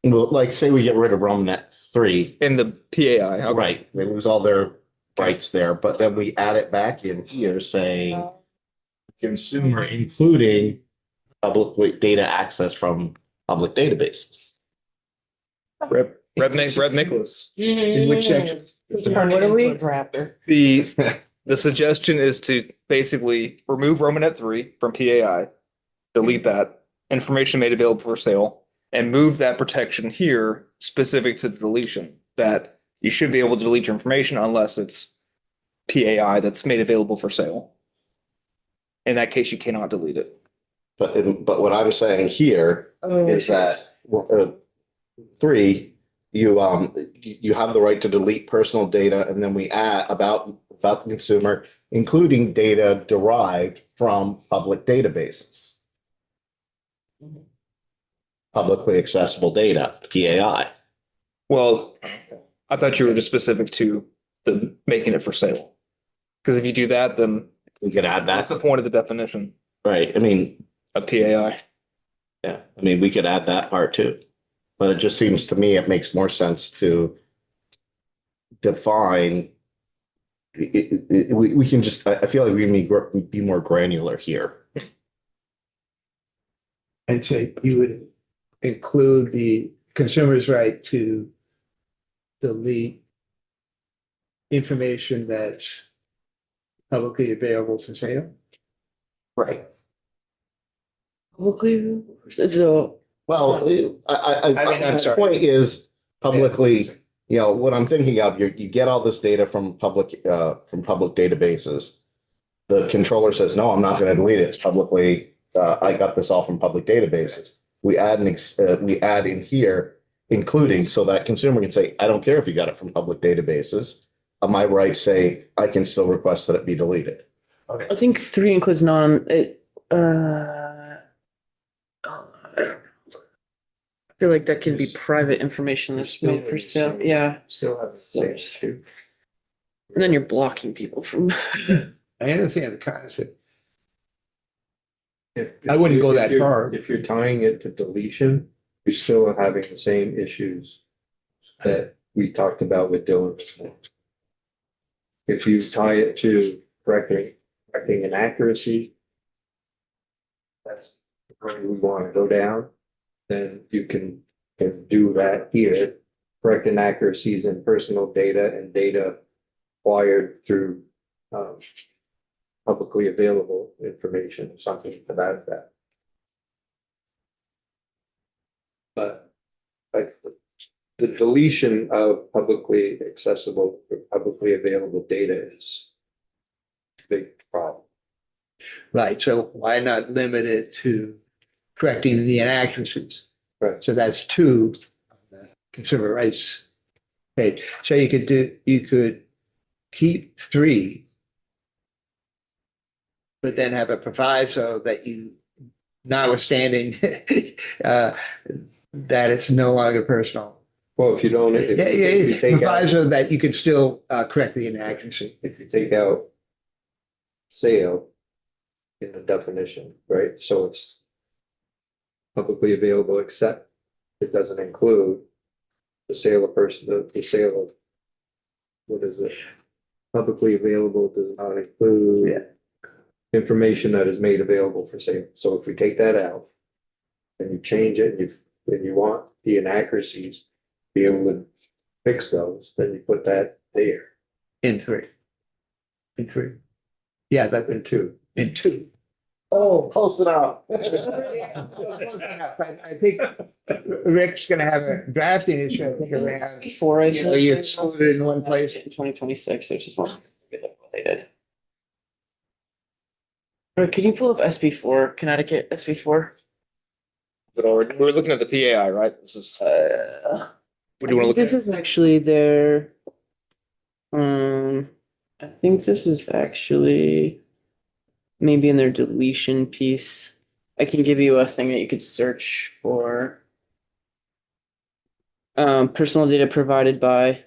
Well, say we get rid of Romanet 3. in the PAI, okay. Right, they lose all their rights there, but then we add it back in here saying consumer, including public data access from public databases. Reb Nicholas. In which section? What are we? The suggestion is to basically remove Romanet 3 from PAI, delete that, information made available for sale, and move that protection here specific to the deletion, that you should be able to delete your information unless it's PAI that's made available for sale. In that case, you cannot delete it. But what I'm saying here is that 3, you have the right to delete personal data, and then we add about the consumer, including data derived from public databases. Publicly accessible data, PAI. Well, I thought you were just specific to the making it for sale. Because if you do that, then We could add that's that, the point of the definition right? I mean, of PAI. yeah, we could add that part too. But it just seems to me it makes more sense to define. We can just, I feel like we need to be more granular here. And so you would include the consumer's right to delete information that's publicly available for sale. Right. Publicly, so Well, I mean, I'm my sorry. point is publicly, you know, what I'm thinking of, you get all this data from public databases. The controller says, no, I'm not going to delete it. It's publicly, I got this all from public databases. We add we add in here, including, so that consumer can say, I don't care if you got it from public databases. My rights say I can still request that it be deleted. I think 3 includes I feel like that can be private information that's made for sale. Yeah. Still have the same issue. And then you're blocking people from. I understand the concept. If- I wouldn't go if that you're- far. If you're tying it to deletion, you're still having the same issues that we talked about with Dylan. If you tie it to correcting inaccuracy, that's where we want to go down, then you can do that here. Correct inaccuracies in personal data and data acquired through publicly available information, or something to that effect. But like the deletion of publicly accessible, or publicly available data is a big problem. Right, so why not limit it to correcting the inaccuracies? Right. So that's 2 on the consumer rights page. So you could keep 3, but then have a proviso that you, notwithstanding that it's no longer personal. Well, if you don't, if Yeah, you yeah, take out, proviso that you can still correct the inaccuracy. if you take out sale in the definition, right? So it's publicly available, except it doesn't include the sale of the sale of, what is it? Publicly available does not include information that is made available for sale. So if we take that out and you change it, and you want the inaccuracies, be able to fix those, then you put that there In 3. In 3. Yeah, that's in 2. in 2. Oh, close enough. I think Rick's gonna have a drafting issue, I think around, Before I. you know, you exclude it in one place. In 2026, there's just one. They did. Or can you pull up SB4, Connecticut SB4? But we're looking at the PAI, right? This is, what do you want to look This at? is actually their, I think this is actually maybe in their deletion piece. I can give you a thing that you could search for. Personal data provided by.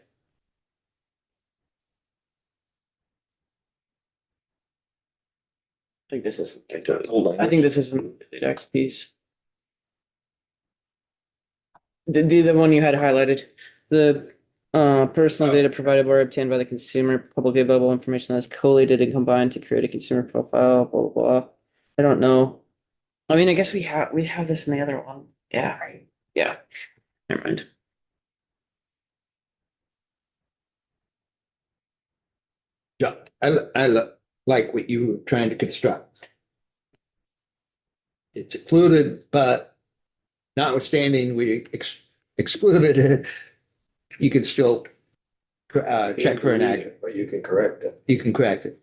I think this is, I think this is the next piece. The one you had highlighted, the personal data provided or obtained by the consumer, publicly available information that's collated and combined to create a consumer profile, blah, blah, blah. I don't know. I mean, I guess we have this in the other one. Yeah, yeah. Never mind. Yeah, I like what you were trying to construct. It's included, but notwithstanding we excluded it, you can still check for an accurate. But you can correct it. You can correct it.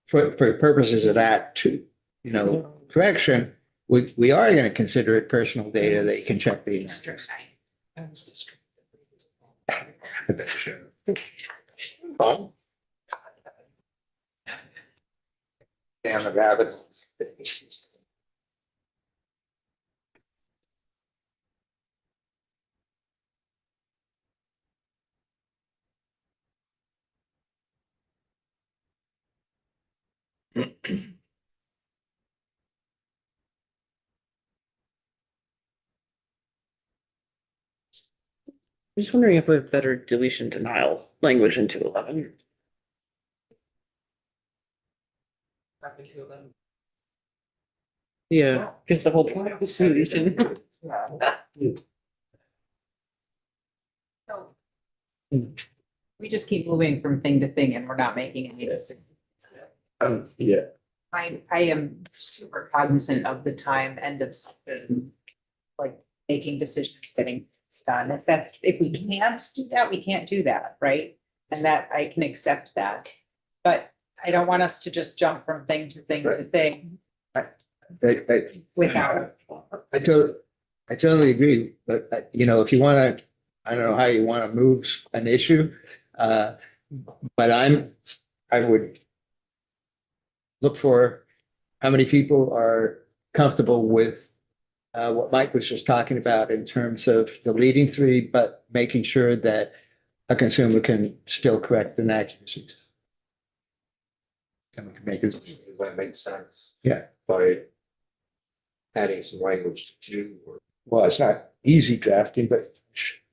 For purposes of that too, you know, correction, we are going to consider it personal data that you can check the. Damn the rabbits. I'm just wondering if we have better deletion denial language in 211. Yeah, because the whole point of deletion. So we just keep moving from thing to thing and we're not making any decisions. Yeah. I am super cognizant of the time end of session, like making decisions, getting it's done. If we can't do that, we can't do that, right? And that I can accept that. But I don't want us to just jump from thing to thing to thing without. I totally agree, but you know, if you wanna, I don't know how you wanna move an issue. But I would look for how many people are comfortable with what Mike was just talking about in terms of deleting three, but making sure that a consumer can still correct inaccuracies. And we can make it. Does that make sense? Yeah. By adding some language to two or. Well, it's not easy drafting, but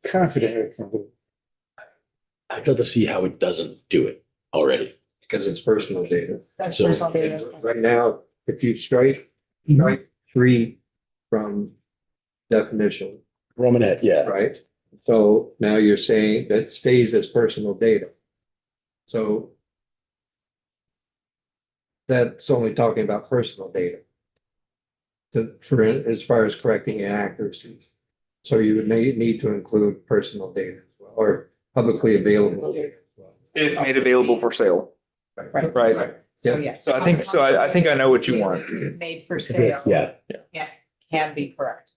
confident. I fail to see how it doesn't do it already. Because it's personal data. That's So- personal data. Right now, if you strike three from definition, Romanet, yeah. right? So now you're saying that stays as personal data. So that's only talking about personal data. For as far as correcting inaccuracies. So you would need to include personal data as well, or publicly available data as well. If made available for sale. Right. So, yeah. So I think I know what you want. Made for sale. Yeah. Can be correct.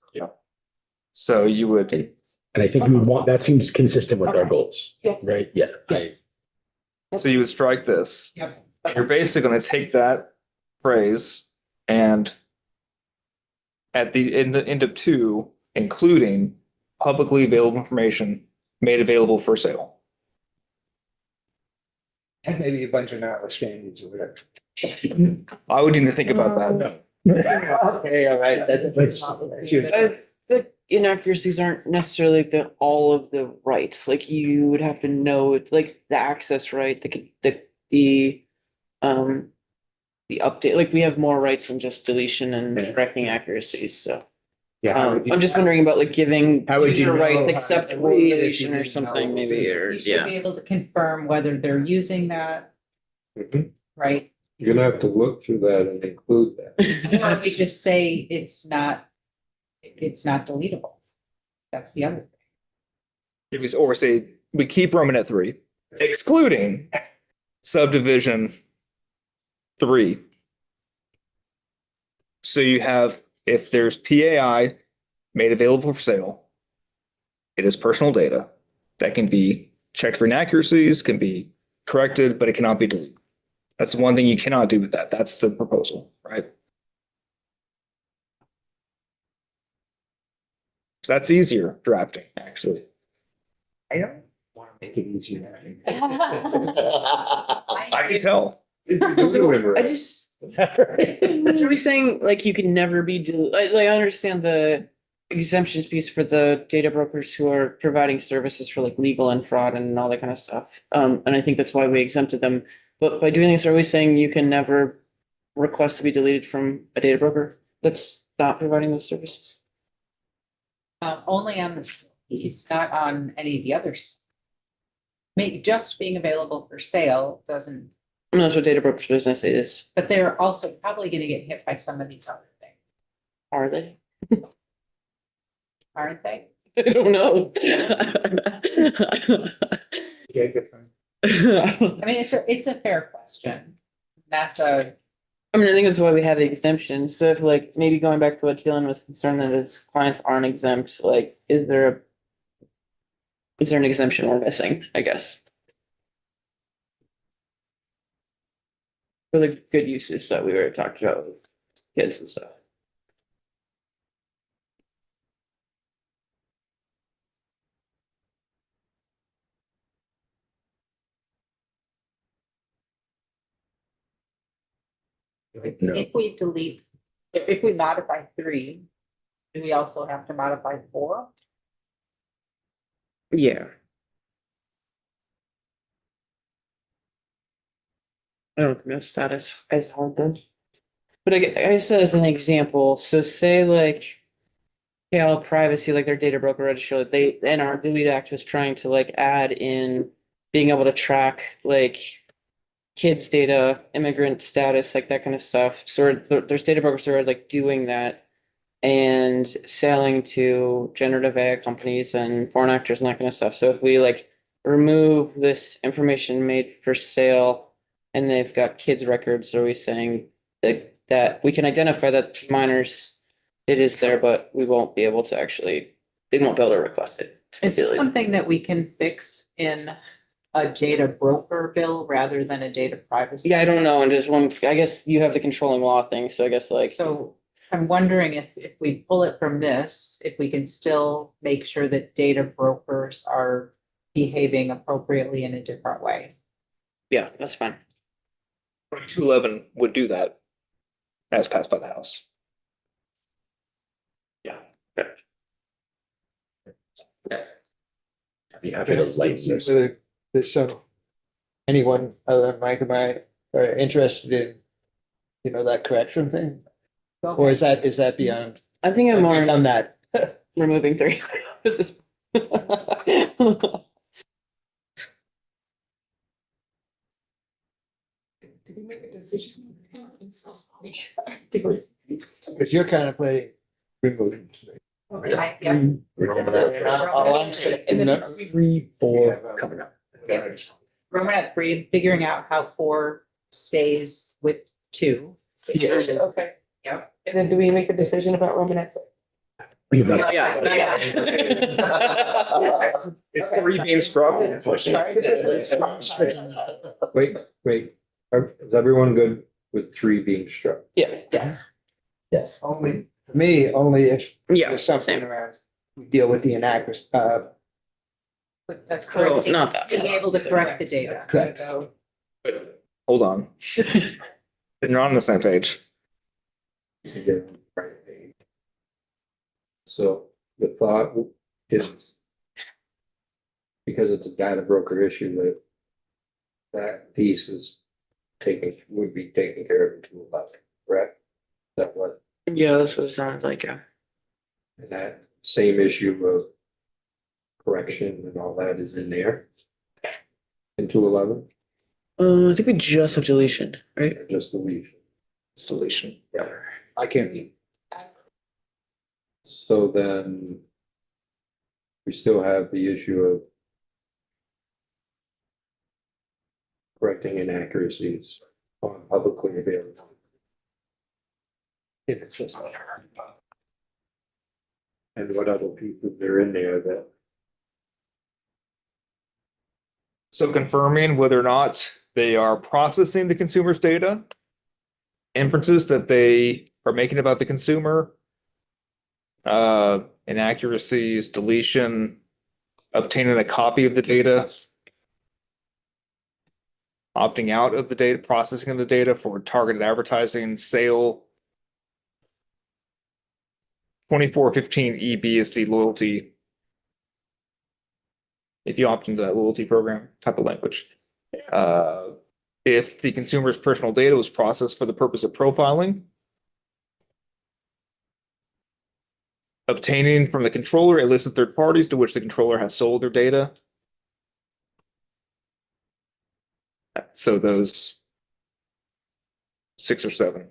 So you would, And I think we would want, that seems consistent with our goals, Yes. right? Yeah. Yes. so you would strike this. Yep. You're basically gonna take that phrase and at the end of two, including publicly available information made available for sale. And maybe a bunch of notwithstandings or whatever. I would need to think about that. Okay, all right. The inaccuracies aren't necessarily all of the rights, like you would have to know, like the access right, the update, like we have more rights than just deletion and correcting accuracies, so. I'm just wondering about like giving How would you user know rights how to except read for it if you deletion or didn't something, know? maybe, or, You should yeah. be able to confirm whether they're using that, Mhm. right? You're gonna have to look through that and include that. Or we just say it's not deletable. That's the other thing. If we, or say, we keep Roman at 3, excluding subdivision 3. So you have, if there's PAI made available for sale, it is personal data that can be checked for inaccuracies, can be corrected, but it cannot be deleted. That's the one thing you cannot do with that. That's the proposal, right? So that's easier drafting, actually. I don't want to make it easier. I can tell. I just, so are we saying like you can never be, I understand the exemptions piece for the data brokers who are providing services for like legal and fraud and all that kind of stuff. And I think that's why we exempted them. But by doing this, are we saying you can never request to be deleted from a data broker that's not providing those services? Only on this piece, not on any of the others. Maybe just being available for sale doesn't, No, that's what data brokers business is. but they're also probably gonna get hit by some of these other things, Are they? aren't they? I don't know. Yeah, good point. I mean, it's a fair question. That's a, I mean, I think that's why we have the exemptions. So if like maybe going back to what Dylan was concerned that his clients aren't exempt, like is there an exemption we're missing, I guess? For the good uses that we were talking about with kids and stuff. No. if we delete, if we modify 3, do we also have to modify 4? Yeah. I don't think that's that as hard then. But I guess as an example, so say like KL privacy, like their data broker registry, like they, and our Delete Act was trying to like add in being able to track like kids' data, immigrant status, like that kind of stuff. So there's data brokers that are like doing that. and selling to generative AI companies and foreign actors and that kind of stuff. So if we like remove this information made for sale and they've got kids' records, are we saying that we can identify that minors, it is there, but we won't be able to actually, they won't be able to request it. Is this something that we can fix in a data broker bill rather than a data privacy? Yeah, I don't know, and there's one, I guess you have the controlling law thing, so I guess like. So I'm wondering if we pull it from this, if we can still make sure that data brokers are behaving appropriately in a different way. Yeah, that's fine. 211 would do that as passed by the House. I'd be happy to lighten this. So anyone other than Mike and I are interested in, you know, that correction thing? Or is that beyond? I think I'm more On that. removing three. It's just- Did we make a decision? Because you're kind of playing removing. Yeah. All I'm saying, And then no, it's- 3, 4 coming up. Romanet 3, figuring out how 4 stays with 2. Yes. Okay. Yep. And then do we make a decision about Romanet? We have not- Yeah, yeah. It's 3 being struck. Wait, is everyone good with 3 being struck? Yeah, Yes. Yes. only, for me, only if yeah, there's something same. around, we deal with the inaccuracy, But that's Well, correcting, not that. being able to correct the data. correct. Hold on. You're on the same page. So the thought is, because it's a data broker issue, that piece is would be taken care of in 211, correct? Is that what, Yeah, that's what it sounded like, yeah. and that same issue of correction and all that is in there? In 211, I think we just have deletion, right? or just deletion? Deletion. Yeah, I can't. So then we still have the issue of correcting inaccuracies on publicly available. If it's just. And what other pieces are in there that, So confirming whether or not they are processing the consumer's data, inferences that they are making about the consumer, inaccuracies, deletion, obtaining a copy of the data, opting out of the data, processing of the data for targeted advertising, sale. 2415 EB is the loyalty. If you opt into that loyalty program type of language. If the consumer's personal data was processed for the purpose of profiling, obtaining from the controller a list of third parties to which the controller has sold their data. So those 6 or 7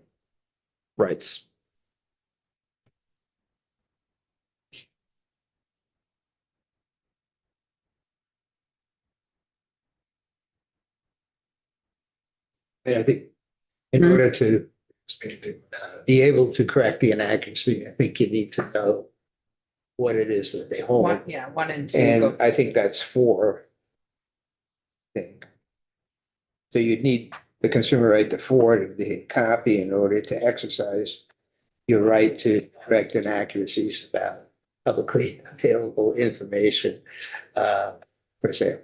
rights. I think in Mhm. order to be able to correct the inaccuracy, I think you need to know what it is that they hold. 1 and 2. And go- I think that's 4. Thing. So you'd need the consumer right to forward the copy in order to exercise your right to correct inaccuracies about publicly available information for sale.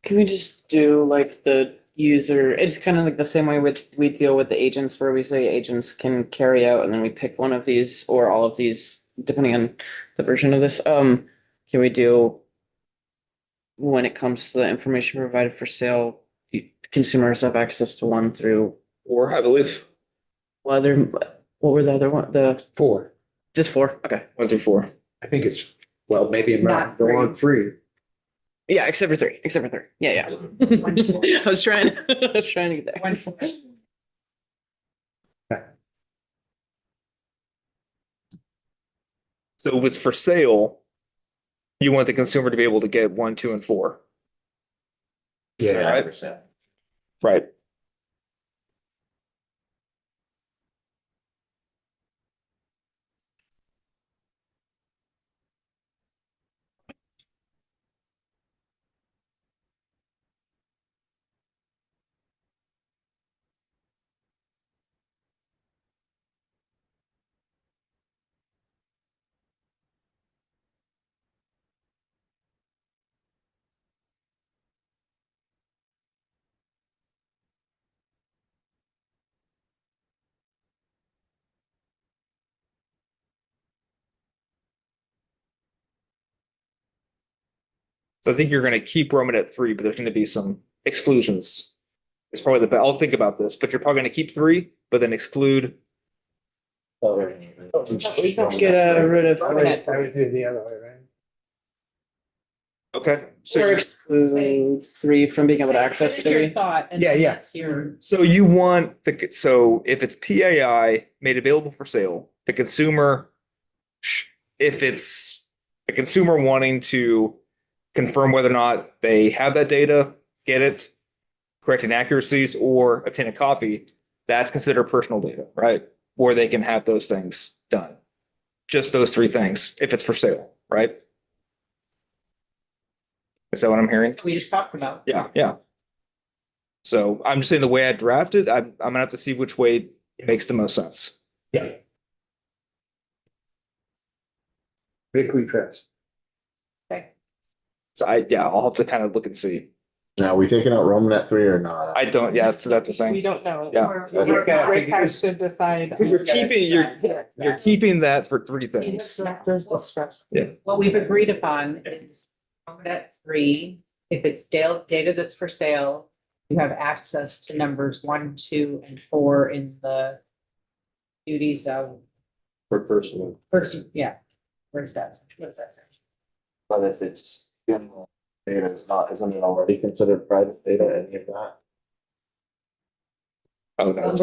Can we just do like the user, it's kind of like the same way we deal with the agents where we say agents can carry out and then we pick one of these or all of these, depending on the version of this. Can we do when it comes to the information provided for sale, consumers have access to 1 through, Or I believe what were the other one? The 4. just 4? Okay. 1 through 4. I think it's, well, maybe I'm Not not go on 3. Yeah, except for 3. Yeah, yeah. I was trying to get there. 1, 4. So if it's for sale, you want the consumer to be able to get 1, 2, and 4. Yeah, I Right. understand. Right. So I think you're going to keep Roman at 3, but there's going to be some exclusions. It's probably I'll think about this, but you're probably going to keep 3, but then exclude. Get rid of. I would do the other way, right? Okay. So, Or exclude 3 from being able to access Say your 3. thought, and Yeah, then yeah. that's your, so you want so if it's PAI made available for sale, the consumer, if it's the consumer wanting to confirm whether or not they have that data, get it, correct inaccuracies, or obtain a copy, that's considered personal data, right? Where they can have those things done. Just those 3 things, if it's for sale, right? Is that what I'm hearing? we just talked about. Yeah, yeah. So I'm just saying the way I drafted, I'm gonna have to see which way makes the most sense. Yeah. Rick, we trust. So I'll have to kind of look and see. Now, are we taking out Roman at 3 or not? I don't, yeah, so that's the We thing. don't know. Yeah. Rick has to decide. Because you're keeping that for 3 things. Instructor's discretion. What we've agreed upon is at 3, if it's data that's for sale, you have access to numbers 1, 2, and 4 in the duties of For personal. person, yeah. Where's that? Where's that? But if it's general data, isn't it already considered private data, any of that? Oh, no.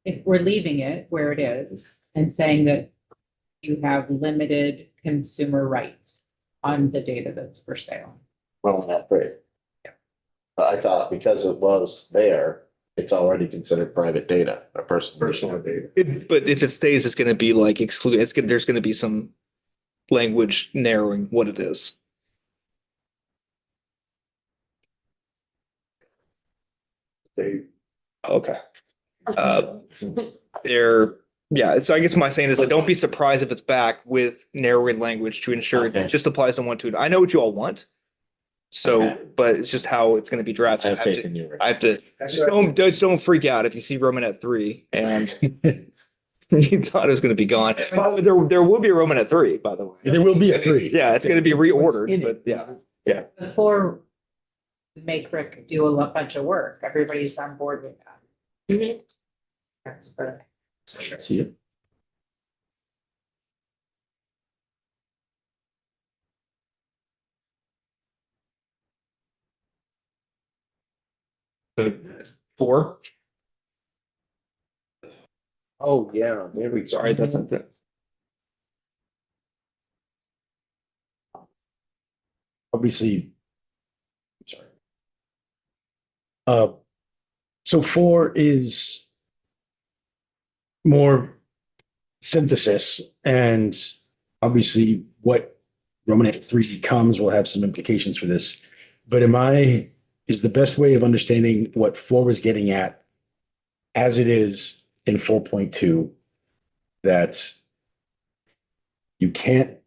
If we're leaving it where it is and saying that you have limited consumer rights on the data that's for sale. Roman at 3. Yeah. But I thought because it was there, it's already considered private data or personal data. But if it stays, it's gonna be like exclude, there's gonna be some language narrowing what it is. Okay. So I guess my saying is that don't be surprised if it's back with narrowing language to ensure Okay. it just applies to 1, 2. I know what you all want. So, Okay. but it's just how it's gonna be I drafted. have faith in you. Rick. I have to, just don't freak out if you see Roman at 3 and you thought it was gonna be gone. But there will be a Roman at 3, by the way. There will be a 3. Yeah, it's gonna be reordered, in but it. yeah. Before we make Rick do a bunch of work, everybody's on board with that. That's perfect. See it? Four. Oh, yeah, there we go. Sorry, that's not it. Obviously. Sorry. So 4 is more synthesis, and obviously what Romanet 3 becomes will have some implications for this. But is the best way of understanding what 4 was getting at as it is in 4.2 that you can't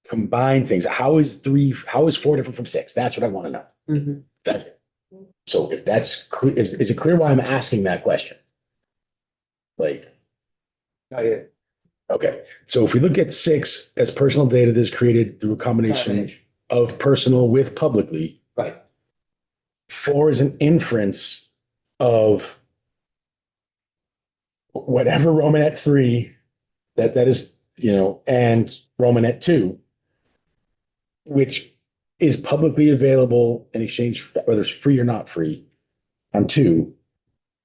combine things. How is 4 different from 6? That's what I want to know. Mhm. That's it. So if that's clear, is it clear why I'm asking that question? Like, Oh, yeah. okay, so if we look at 6 as personal data that's created through a combination of personal with publicly. Right. 4 is an inference of whatever Romanet 3 that is, and Romanet 2, which is publicly available in exchange for whether it's free or not free on 2.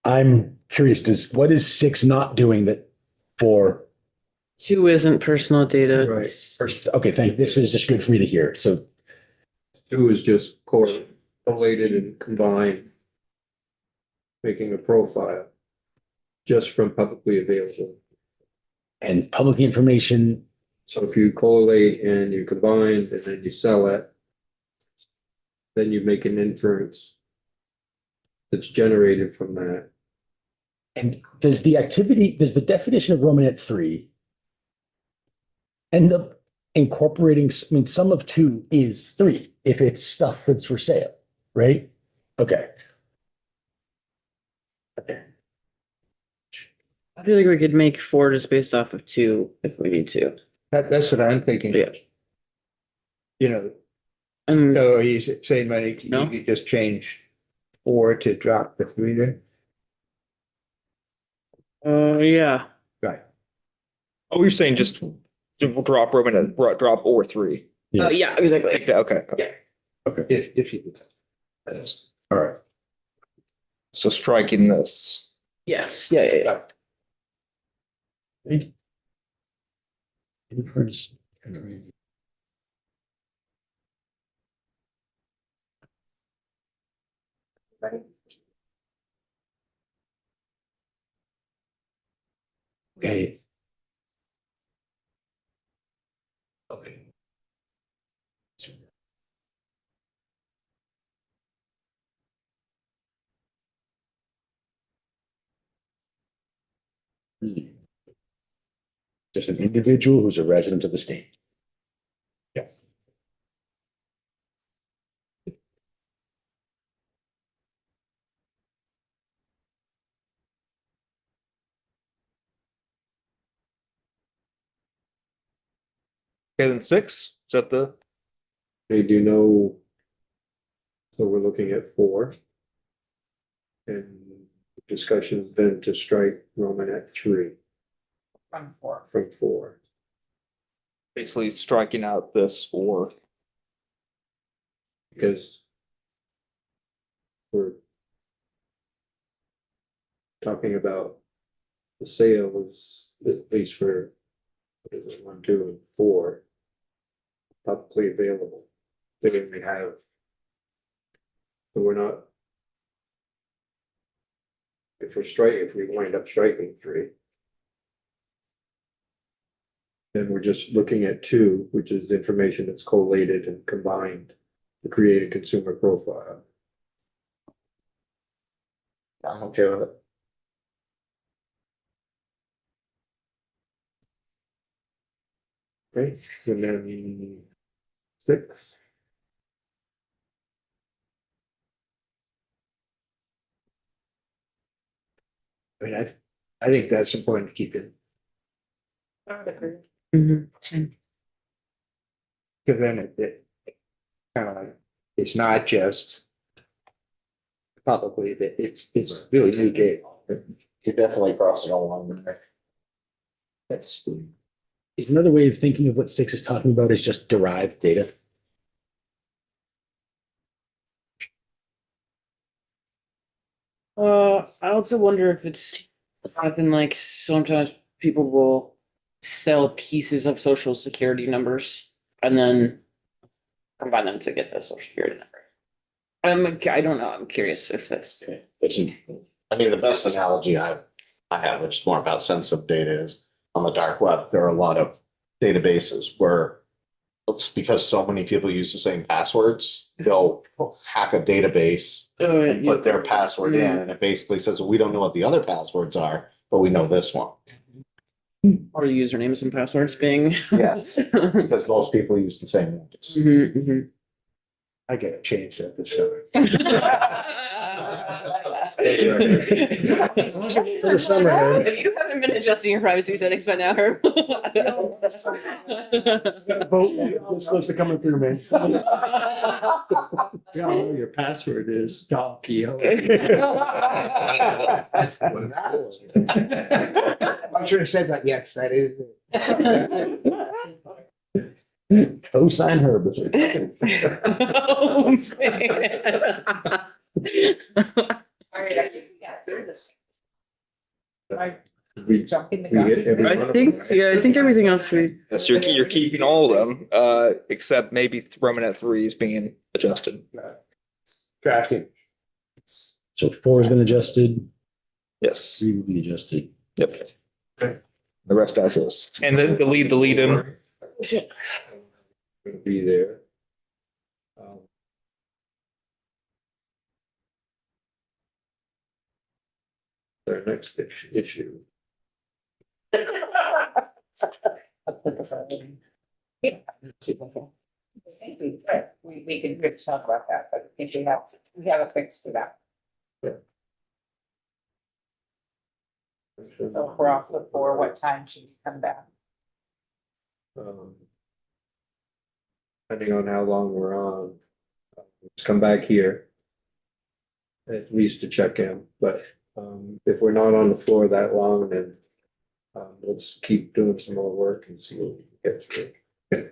I'm curious, what is 6 not doing that 4 2 isn't personal data. Right. First, okay, thank, this is just good for me to hear. So 2 is just collated and combined, making a profile just from publicly available. and public information, So if you collate and you combine and then you sell it, then you make an inference that's generated from that. and does the activity, does the definition of Romanet 3 end up incorporating, I mean, some of 2 is 3 if it's stuff that's for sale, right? Okay. Okay. I feel like we could make 4 just based off of 2 if we need to. That's what I'm thinking. Yeah. You know, And so are you saying, Mike, you No. could just change 4 to drop the 3 there? yeah, Right. Oh, you're saying just drop Roman, drop or 3? Yeah. yeah, exactly. Like that, okay. Yeah. If you do that. That's- All right. So striking this. Yes, yeah. Inference. Okay. Okay. Just an individual who's a resident of the state. Yeah. Okay, then 6, is that the? They do know. So we're looking at 4. And discussion's been to strike Roman at 3 From 4. from 4. Basically striking out this or. Because we're talking about the sale is at least for what is it, 1, 2, and 4 publicly available. They only have. So we're not. If we wind up striking 3. Then we're just looking at 2, which is information that's collated and combined to create a consumer profile. I'm okay with it. Okay, and then 6. I mean, I think that's important to keep it, I would agree. Mhm. because then it kind of like, it's not just publicly, that it's really new data. You're definitely crossing a line there. That's, Is another way of thinking of what 6 is talking about is just derived data? I also wonder if it's something like sometimes people will sell pieces of social security numbers and then combine them to get the social security number. I don't know. I'm curious if that's. Which is, I mean, the best analogy I have, which is more about sensitive data, is on the dark web, there are a lot of databases where it's because so many people use the same passwords, they'll hack a database and put their password in, and it basically says, we don't know what the other passwords are, but we know this one. Or the usernames and passwords being. Yes, because most people use the same ones. Mhm, mhm. I gotta change that this summer. To the summer. If you haven't been adjusting your privacy settings by now, Herb. This supposed to come through, man. Yeah, your password is Donkey. I should have said that, yes, that is. Co-sign Herb. Oh, man. All right, I think we got through this. We, jumping the we get gun. every one I of think, them. yeah, I think everything else we, Yes, you're keeping all of them, except maybe Romanet 3 is being adjusted. Drafting. So 4 has been adjusted, Yes, 3 will be adjusted. yep. The rest as is. And then delete the lead in. Gonna be there. Their next issue. We can good talk about that, but if we have a fix for that. So if we're off before, what time should we come back? Depending on how long we're on, let's come back here. At least to check in, but if we're not on the floor that long, then let's keep doing some more work and see what we can get through.